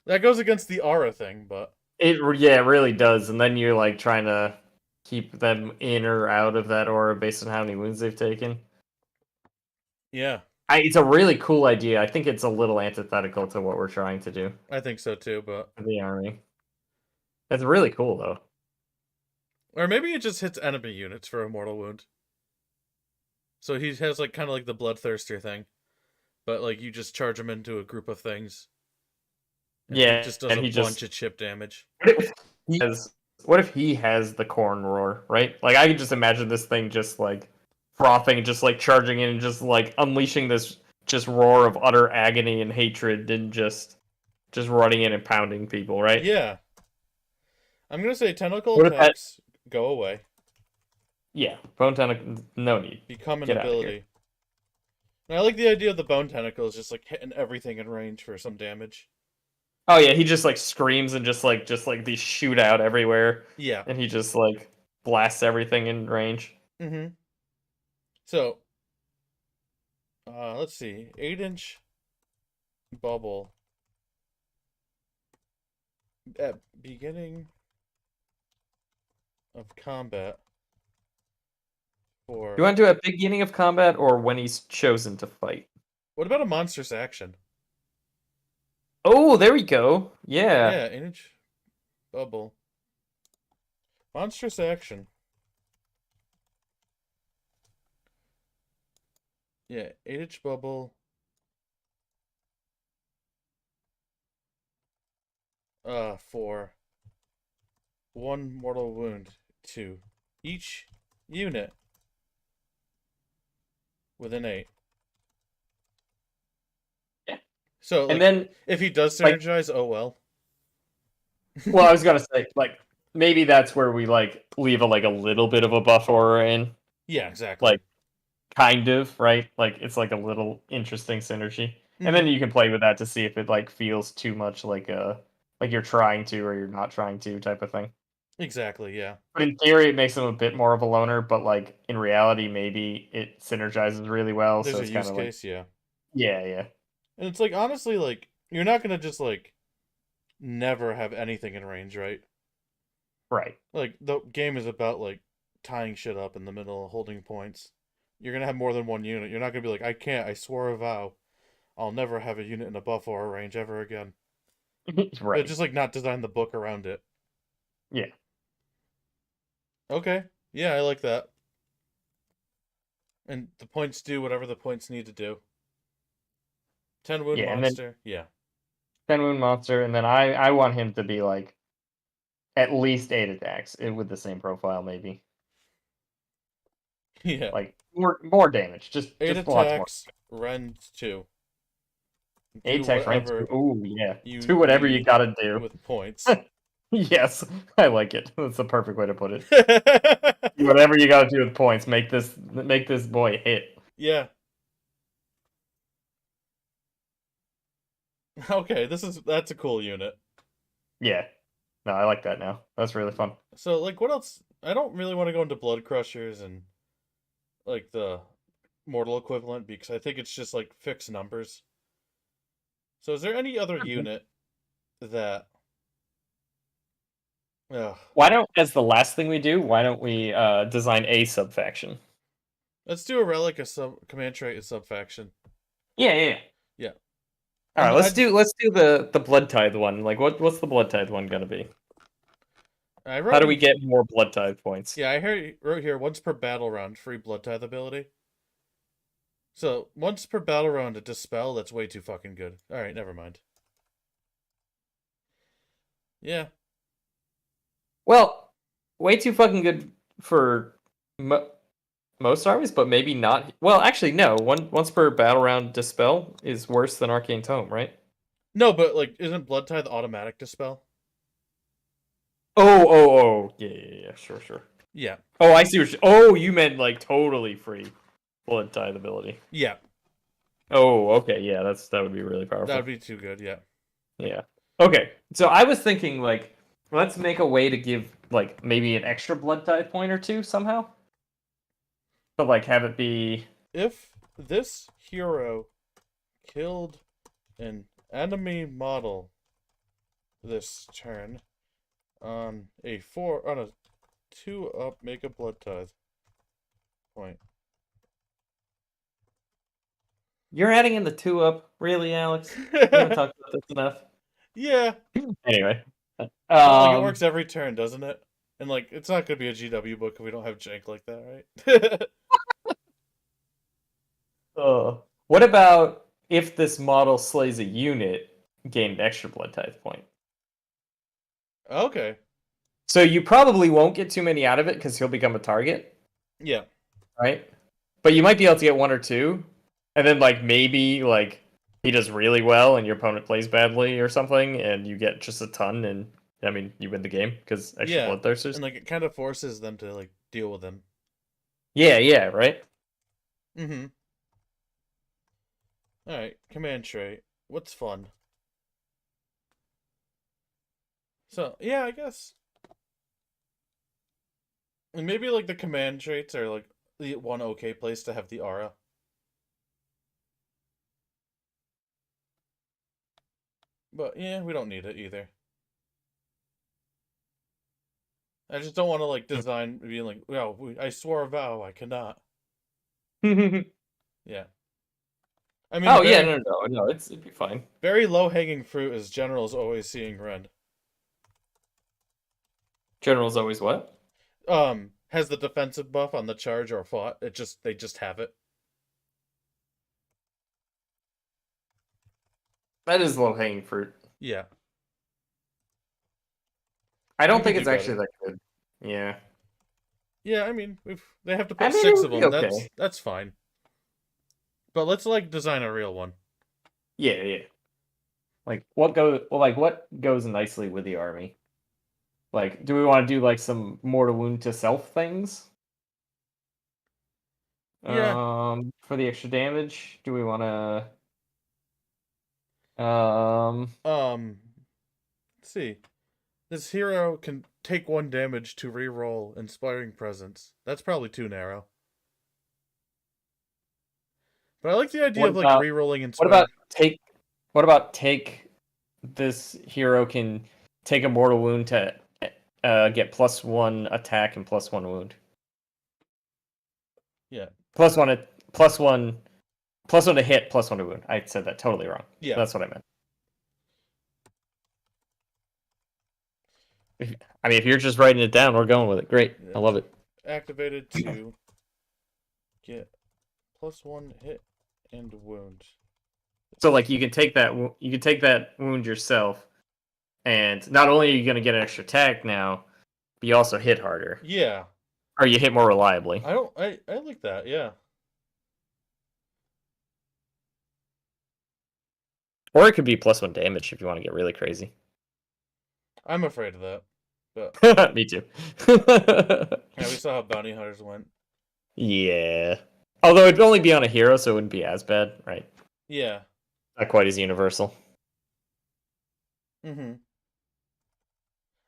S1: That goes against the aura thing, but
S2: It really does. And then you're like trying to keep them in or out of that aura based on how many wounds they've taken.
S1: yeah,
S2: It's a really cool idea. I think it's a little antithetical to what we're trying to do
S1: I think so too. But
S2: for the army. It's really cool though.
S1: or maybe it just hits enemy units for a mortal wound. So he has like kind of like the bloodthirster thing, but like you just charge him into a group of things, and he
S2: Yeah,
S1: just does
S2: and
S1: a
S2: he
S1: bunch
S2: just
S1: of chip damage.
S2: what if he has the Khorne roar, right? Like I can just imagine this thing just like frothing, just like charging in and just like unleashing this just roar of utter agony and hatred and just running in and pounding people, right?
S1: Yeah, I'm gonna say tentacle
S2: What if that
S1: attacks go away,
S2: yeah, bone tentacle no need.
S1: become an
S2: Get out of here.
S1: ability. And I like the idea of the bone tentacles just like hitting everything in range for some damage.
S2: Oh yeah, he just like screams and just like these shoot out everywhere
S1: Yeah.
S2: and he just like blasts everything in range.
S1: Mm-hmm. So, let's see. 8-inch bubble at beginning of combat for.
S2: You want to do it at beginning of combat or when he's chosen to fight?
S1: What about a monstrous action?
S2: Oh, there we go. Yeah.
S1: Yeah, 8-inch bubble. Monstrous action. Yeah, 8-inch bubble. For 1 mortal wound to each unit within 8.
S2: Yeah.
S1: So,
S2: And
S1: like,
S2: then
S1: if he does
S2: like
S1: synergize, oh well.
S2: well, I was gonna say, like, maybe that's where we like leave a like a little bit of a buff aura in.
S1: Yeah, exactly.
S2: Like kind of, right? Like it's like a little interesting synergy. And then
S1: Mm-hmm.
S2: you can play with that to see if it like feels too much like you're trying to or you're not trying to type of thing.
S1: Exactly, yeah.
S2: But in theory it makes him a bit more of a loner, but like in reality maybe it synergizes really well,
S1: There's
S2: so
S1: a
S2: it's kind
S1: use
S2: of like
S1: case, yeah.
S2: yeah.
S1: And it's like, honestly, like, you're not gonna just, like, never have anything in range, right?
S2: Right.
S1: Like, the game is about, like, tying shit up in the middle, holding points. You're gonna have more than one unit. You're not gonna be like, I can't, I swore a vow. I'll never have a unit in a buff or a range ever again. But
S2: Right.
S1: just, like, not design the book around it.
S2: Yeah.
S1: Okay. Yeah, I like that. And the points do whatever the points need to do. 10 wound
S2: Yeah, and then
S1: monster. Yeah.
S2: 10 wound monster, and then I want him to be like at least 8 attacks with the same profile, maybe
S1: Yeah.
S2: like more damage,
S1: 8
S2: just lots more.
S1: attacks, rend 2.
S2: 8
S1: Do
S2: attacks, rank 2.
S1: whatever
S2: Oh yeah,
S1: you
S2: do whatever you
S1: need
S2: gotta do.
S1: with points.
S2: Yes, I like it. That's the perfect way to put it. Do whatever you gotta do with points. Make this boy hit.
S1: Yeah. Okay, that's a cool unit.
S2: Yeah, no, I like that now. That's really fun.
S1: So like what else? I don't really want to go into Blood Crushers and like the mortal equivalent because I think it's just like fixed numbers. So is there any other unit that ugh,
S2: Why don't, as the last thing we do, why don't we design a subfaction?
S1: let's do a relic, a sub command trait, a subfaction.
S2: Yeah.
S1: Yeah.
S2: All right,
S1: And
S2: let's do the blood tithe one. Like, what's the blood tithe one gonna be?
S1: I
S2: How
S1: wrote
S2: do we
S1: in,
S2: get more blood tithe points?
S1: yeah, wrote here once per battle round, free blood tithe ability. So once per battle round, a dispel. That's way too fucking good. All right, never mind. Yeah,
S2: Well, way too fucking good for most armies, but maybe not. Well, actually, no. Once per battle round, dispel is worse than arcane tome, right?
S1: no, but like, isn't blood tithe automatic dispel?
S2: Oh, yeah. Sure.
S1: Yeah,
S2: Oh, I see what. Oh, you meant like totally free blood tithe ability.
S1: yeah.
S2: Oh, okay, yeah, that would be really
S1: That would
S2: powerful.
S1: be too good. Yeah.
S2: Yeah. Okay, so I was thinking like, let's make a way to give like maybe an extra blood type point or two somehow, but like have it be.
S1: If this hero killed an enemy model this turn on a 2-up, make a blood tithe point.
S2: You're adding in the 2-up, really, Alex? We haven't talked about this enough.
S1: Yeah,
S2: Anyway,
S1: but like it
S2: um,
S1: works every turn, doesn't it? And like it's not gonna be a GW book if we don't have jank like that, right?
S2: what about if this model slays a unit, gain an extra blood type point?
S1: Okay.
S2: So you probably won't get too many out of it because he'll become a target,
S1: Yeah.
S2: right? But you might be able to get one or two, and then like maybe like he does really well and your opponent plays badly or something, and you get just a ton, and I mean you win the game because extra
S1: Yeah.
S2: bloodthirsters.
S1: And like it kind of forces them to like deal with him.
S2: Yeah, yeah, right.
S1: Mm-hmm. All right. Command trait. What's fun? So yeah, I guess. And maybe like the command traits are like the one okay place to have the aura. But yeah, we don't need it either. I just don't want to like design being like, well, I swore a vow, I cannot. Yeah. I mean,
S2: Oh yeah, no, it'd be fine.
S1: very low hanging fruit is generals always seeing red.
S2: General's always what?
S1: Has the defensive buff on the charge or fought. They just have it.
S2: That is low hanging fruit.
S1: Yeah.
S2: I
S1: We
S2: don't
S1: could
S2: think
S1: do
S2: it's actually
S1: better.
S2: that good. Yeah.
S1: Yeah, I mean, if they have to
S2: I
S1: put
S2: mean, it
S1: six of
S2: would be
S1: them,
S2: okay.
S1: that's fine. But let's like design a real one.
S2: Yeah, yeah. Like what goes nicely with the army? Like, do we want to do like some mortal wound to self things?
S1: Yeah.
S2: For the extra damage, do we want to
S1: Let's see. This hero can take 1 damage to re-roll Inspiring Presence. That's probably too narrow. But I like the idea
S2: what
S1: of like
S2: about
S1: re-rolling
S2: what about
S1: Inspiring.
S2: take what about take this hero can take a mortal wound to get +1 attack and +1 wound.
S1: Yeah.
S2: Plus one, +1, +1 to hit, +1 to wound. I said that totally wrong.
S1: Yeah.
S2: That's what I meant. I mean, if you're just writing it down, we're going with it. Great. I love it.
S1: Activated to get +1 hit and wound.
S2: So like you can take that wound yourself, and not only are you going to get an extra attack now, but you also hit harder,
S1: Yeah.
S2: or you hit more reliably.
S1: I like that, yeah.
S2: Or it could be +1 damage if you want to get really crazy.
S1: I'm afraid of that. But
S2: Me too.
S1: yeah, we saw how bounty hunters went.
S2: Yeah. Although it'd only be on a hero, so it wouldn't be as bad, right?
S1: Yeah.
S2: Not quite as universal.
S1: Mm-hmm.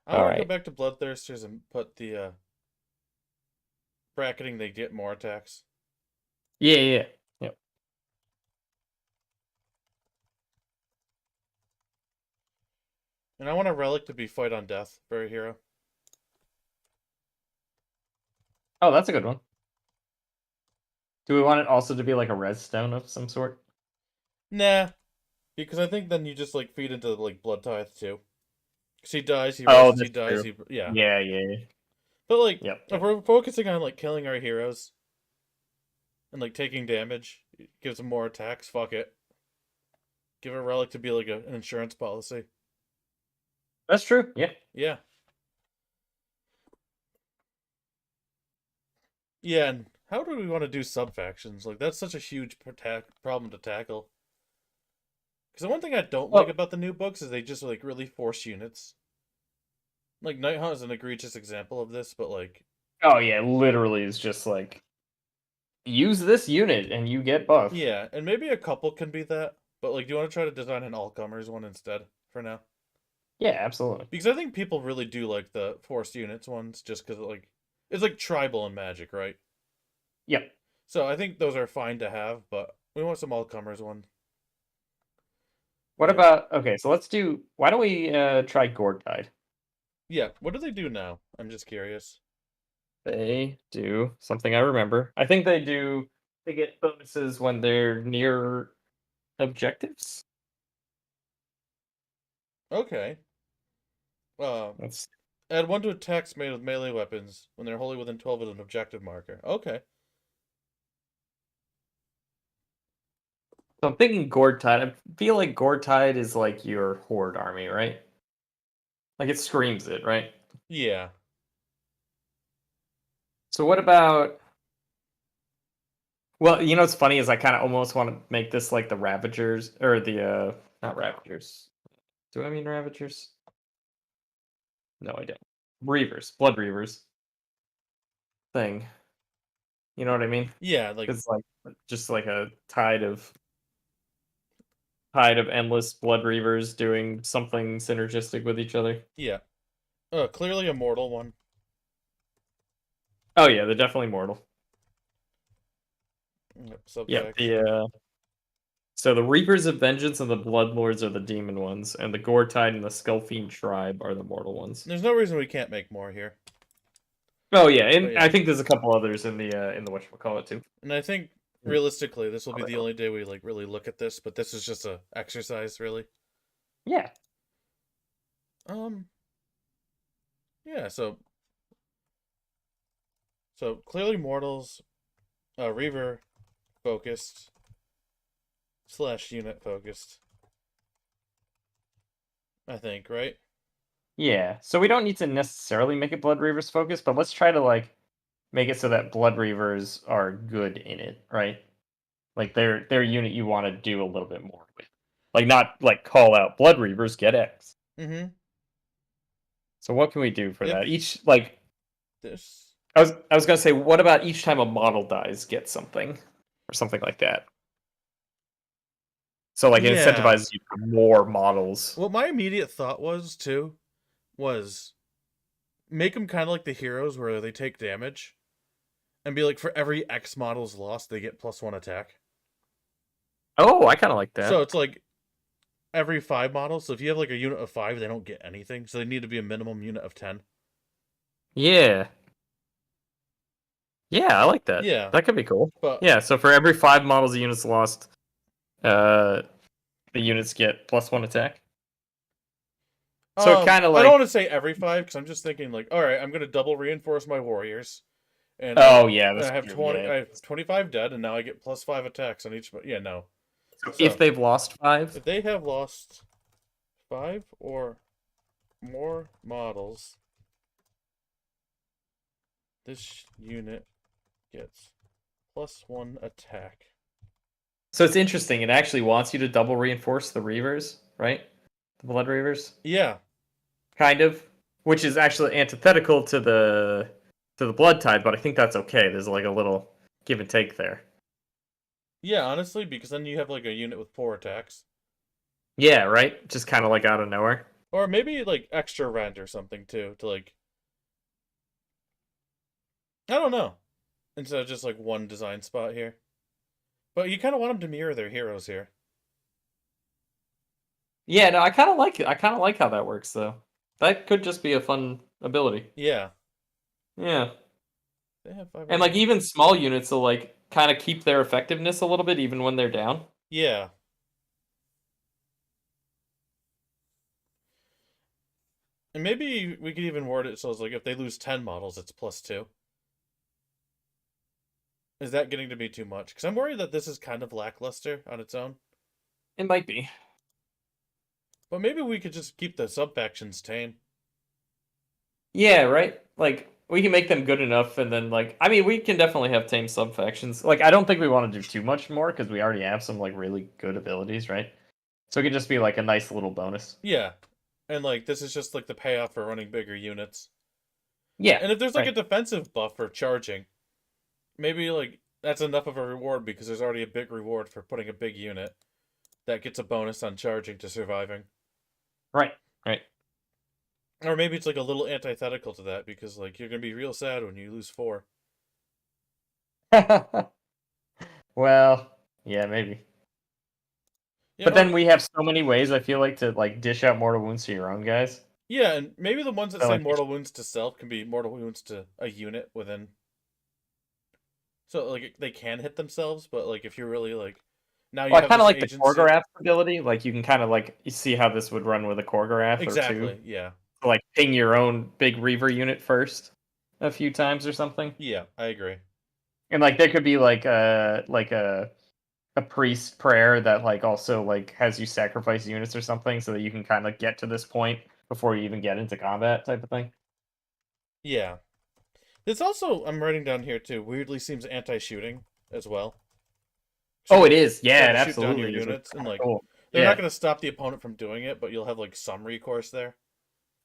S1: I
S2: All
S1: want to go
S2: right.
S1: back to Bloodthirsters and put the bracketing they get more attacks.
S2: Yeah, yeah. Yep.
S1: And I want a relic to be fight on death for a hero.
S2: Oh, that's a good one. Do we want it also to be like a res stone of some sort?
S1: Nah, because I think then you just like feed into like Blood Tithe too. Because he dies, he
S2: Oh,
S1: rests, he
S2: that's
S1: dies,
S2: true.
S1: he yeah.
S2: Yeah, yeah.
S1: But like
S2: Yep,
S1: if
S2: yep.
S1: we're focusing on like killing our heroes and like taking damage, it gives them more attacks. Fuck it. Give a relic to be like an insurance policy.
S2: That's true. Yeah.
S1: Yeah. Yeah, and how do we want to do sub factions? Like that's such a huge problem to tackle. Because the one thing I don't like
S2: Well,
S1: about the new books is they just like really force units. Like Night Hunt is an egregious example of this, but like
S2: oh yeah, literally is just like use this unit and you get buff.
S1: Yeah, and maybe a couple can be that. But like, do you want to try to design an all-comers one instead for now?
S2: Yeah, absolutely.
S1: Because I think people really do like the forced units ones, just because like it's like tribal and magic, right?
S2: Yep.
S1: So I think those are fine to have, but we want some all-comers one.
S2: What
S1: Yeah,
S2: about okay? So let's do. Why don't we try Gourd Tide?
S1: yeah. What do they do now? I'm just curious.
S2: They do something I remember. I think they do. They get bonuses when they're near objectives.
S1: Okay. Uh,
S2: That's.
S1: Add one to attacks made with melee weapons when they're wholly within 12 of an objective marker. Okay.
S2: So I'm thinking Gourd Tide. I feel like Gourd Tide is like your horde army, right? Like it screams it, right?
S1: Yeah.
S2: So what about? Well, you know what's funny is I kind of almost want to make this like the Ravagers or the not Ravagers. Do I mean Ravagers? No, I don't. Reavers, Blood Reavers thing. You know what I mean?
S1: Yeah, like,
S2: It's like just like a tide of endless Blood Reavers doing something synergistic with each other.
S1: yeah. Clearly a mortal one.
S2: Oh yeah, they're definitely mortal.
S1: Yep,
S2: Yep.
S1: subfaction.
S2: The so the Reapers of Vengeance and the Bloodlords are the demon ones, and the Gore Tide and the Skullfiend Tribe are the mortal ones.
S1: There's no reason we can't make more here.
S2: Oh yeah,
S1: But
S2: and
S1: yeah.
S2: I think there's a couple others in the whatchamacallit too.
S1: And I think realistically this will be the only day we like really look at this, but this is just a exercise really.
S2: Yeah.
S1: Um yeah, so clearly mortals, Reaver focused / unit focused. I think, right?
S2: Yeah. So we don't need to necessarily make it Blood Reavers focused, but let's try to like make it so that Blood Reavers are good in it, right? Like they're a unit you want to do a little bit more with. Like not like call out Blood Reavers get X.
S1: Mm-hmm.
S2: So what can we do for
S1: If
S2: that? Each like
S1: this
S2: I was gonna say, what about each time a model dies, get something or something like that? So like it
S1: Yeah.
S2: incentivizes you for more models.
S1: What my immediate thought was too was make them kind of like the heroes where they take damage and be like for every X models lost they get +1 attack.
S2: Oh, I kind of like
S1: So
S2: that.
S1: it's like every 5 models. So if you have like a unit of 5, they don't get anything. So they need to be a minimum unit of 10.
S2: Yeah, yeah, I like that.
S1: Yeah,
S2: That could be cool.
S1: but
S2: Yeah, so for every 5 models the unit's lost, uh, the units get +1 attack. So it kind of
S1: I don't
S2: like,
S1: want to say every 5 because I'm just thinking like, all right, I'm gonna double reinforce my warriors, and
S2: oh yeah,
S1: I
S2: that's
S1: have
S2: true.
S1: 20.
S2: Yeah.
S1: I have 25 dead, and now I get +5 attacks on each. Yeah, no.
S2: So if
S1: So
S2: they've lost 5,
S1: if they have lost 5 or more models, this unit gets +1 attack.
S2: so it's interesting. It actually wants you to double reinforce the Reavers, right? The Blood Reavers,
S1: Yeah,
S2: kind of, which is actually antithetical to the Blood Tide, but I think that's okay. There's like a little give and take there.
S1: yeah. Honestly, because then you have like a unit with 4 attacks,
S2: Yeah, right. Just kind of like out of nowhere.
S1: or maybe like extra rent or something too, to like I don't know, instead of just like one design spot here. But you kind of want them to mirror their heroes here.
S2: Yeah, no, I kind of like it. I kind of like how that works, though. That could just be a fun ability.
S1: Yeah,
S2: Yeah,
S1: they have 5
S2: and like
S1: armor.
S2: even small units will like kind of keep their effectiveness a little bit, even when they're down.
S1: Yeah, and maybe we could even word it so it's like if they lose 10 models, it's +2. Is that getting to be too much? Because I'm worried that this is kind of lackluster on its own.
S2: It might be.
S1: But maybe we could just keep the sub factions tame.
S2: Yeah, right. Like we can make them good enough, and then like I mean, we can definitely have tame sub factions. Like I don't think we want to do too much more because we already have some like really good abilities, right? So it could just be like a nice little bonus.
S1: Yeah, and like this is just like the payoff for running bigger units.
S2: Yeah,
S1: And if there's like a
S2: right.
S1: defensive buff for charging, maybe like that's enough of a reward because there's already a big reward for putting a big unit that gets a bonus on charging to surviving.
S2: Right. Right.
S1: Or maybe it's like a little antithetical to that because like you're gonna be real sad when you lose 4.
S2: Well, yeah, maybe.
S1: Yeah,
S2: But then we have so many ways, I feel like, to like dish out mortal wounds to your own guys.
S1: yeah, and maybe the ones that
S2: So
S1: say
S2: like,
S1: mortal wounds to self can be mortal wounds to a unit within. So like they can hit themselves, but like if you're really like now you
S2: well, I
S1: have
S2: kind of
S1: this
S2: like the
S1: agency.
S2: Kor'garath ability. Like you can kind of like you see how this would run with a Kor'garath or two.
S1: Exactly. Yeah.
S2: So, like ping your own big Reaver unit first a few times or something.
S1: Yeah, I agree.
S2: And like there could be like a priest prayer that like also like has you sacrifice units or something so that you can kind of get to this point before you even get into combat type of thing.
S1: Yeah. This also I'm writing down here too. Weirdly seems anti-shooting as well. So
S2: Oh, it
S1: you'll
S2: is.
S1: be
S2: Yeah,
S1: able
S2: it
S1: to shoot down your
S2: absolutely is. Which
S1: units,
S2: is
S1: and
S2: kinda
S1: like
S2: cool.
S1: they're not
S2: Yeah.
S1: going to stop the opponent from doing it, but you'll have like some recourse there.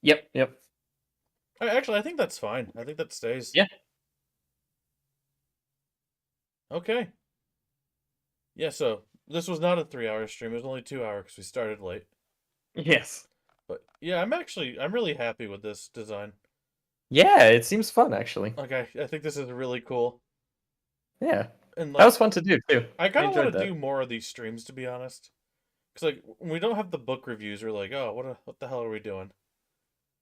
S2: Yep. Yep.
S1: Actually, I think that's fine. I think that stays.
S2: Yeah.
S1: Okay. Yeah. So this was not a 3-hour stream. It was only 2 hours because we started late.
S2: Yes.
S1: But yeah, I'm really happy with this design.
S2: Yeah, it seems fun actually.
S1: Like I think this is really cool.
S2: Yeah.
S1: And
S2: That
S1: like
S2: was fun to do too.
S1: I
S2: I
S1: kind of want
S2: enjoyed
S1: to
S2: that.
S1: do more of these streams to be honest. Cuz like when we don't have the book reviews, we're like, "Oh, what the hell are we doing?"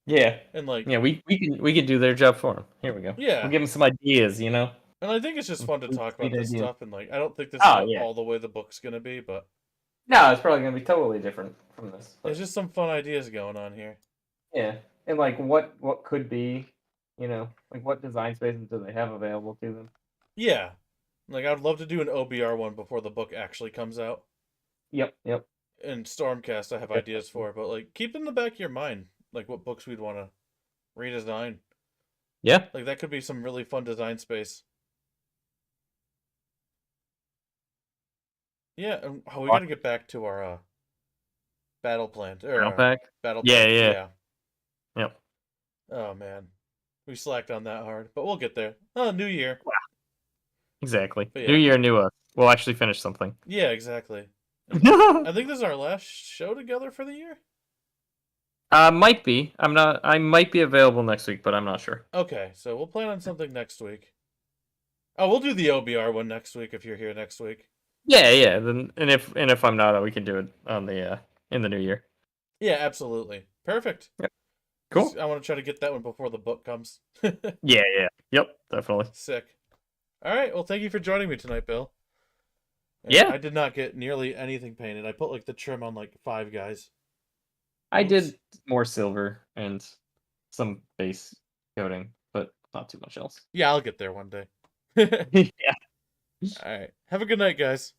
S2: Yeah.
S1: And like
S2: Yeah, we can do their job for them. Here we go. We'll
S1: yeah.
S2: give them some ideas, you know.
S1: And I think it's just
S2: Some
S1: fun to
S2: sweet,
S1: talk
S2: sweet
S1: about this
S2: ideas.
S1: stuff and like I don't think this is
S2: Oh yeah.
S1: all the way the book's going to be, but
S2: No, it's probably gonna be totally different from this.
S1: there's
S2: But
S1: just some fun ideas going on here.
S2: yeah. And like what could be, like what design spaces do they have available to them?
S1: Yeah. Like I'd love to do an OBR one before the book actually comes out.
S2: Yep, yep.
S1: And Stormcast I have ideas
S2: Definitely.
S1: for, but like keep in the back of your mind like what books we'd want to redesign.
S2: Yeah.
S1: Like that could be some really fun design space. Yeah, and we got to get back to our battle plan or
S2: Battle pack.
S1: battle
S2: Yeah,
S1: pack.
S2: yeah.
S1: Yeah.
S2: Yep.
S1: Oh man, we slacked on that hard, but we'll get there. Oh, new year.
S2: Exactly.
S1: But
S2: New
S1: yeah,
S2: year, new us. We'll actually finish something.
S1: yeah, exactly. And I think this is our last show together for the year.
S2: Might be. I'm not. I might be available next week, but I'm not sure.
S1: Okay, so we'll plan on something next week. Oh, we'll do the OBR one next week if you're here next week.
S2: Yeah, yeah. Then and if I'm not, we can do it on the in the new year.
S1: Yeah, absolutely. Perfect.
S2: Yep. Cool.
S1: I want to try to get that one before the book comes.
S2: Yeah, yeah. Yep, definitely.
S1: Sick. All right. Well, thank you for joining me tonight, Bill. And
S2: Yeah.
S1: I did not get nearly anything painted. I put like the trim on like 5 guys.
S2: I
S1: Oops.
S2: did more silver and some base coating, but not too much else.
S1: Yeah, I'll get there one day.
S2: Yeah.
S1: All right. Have a good night, guys.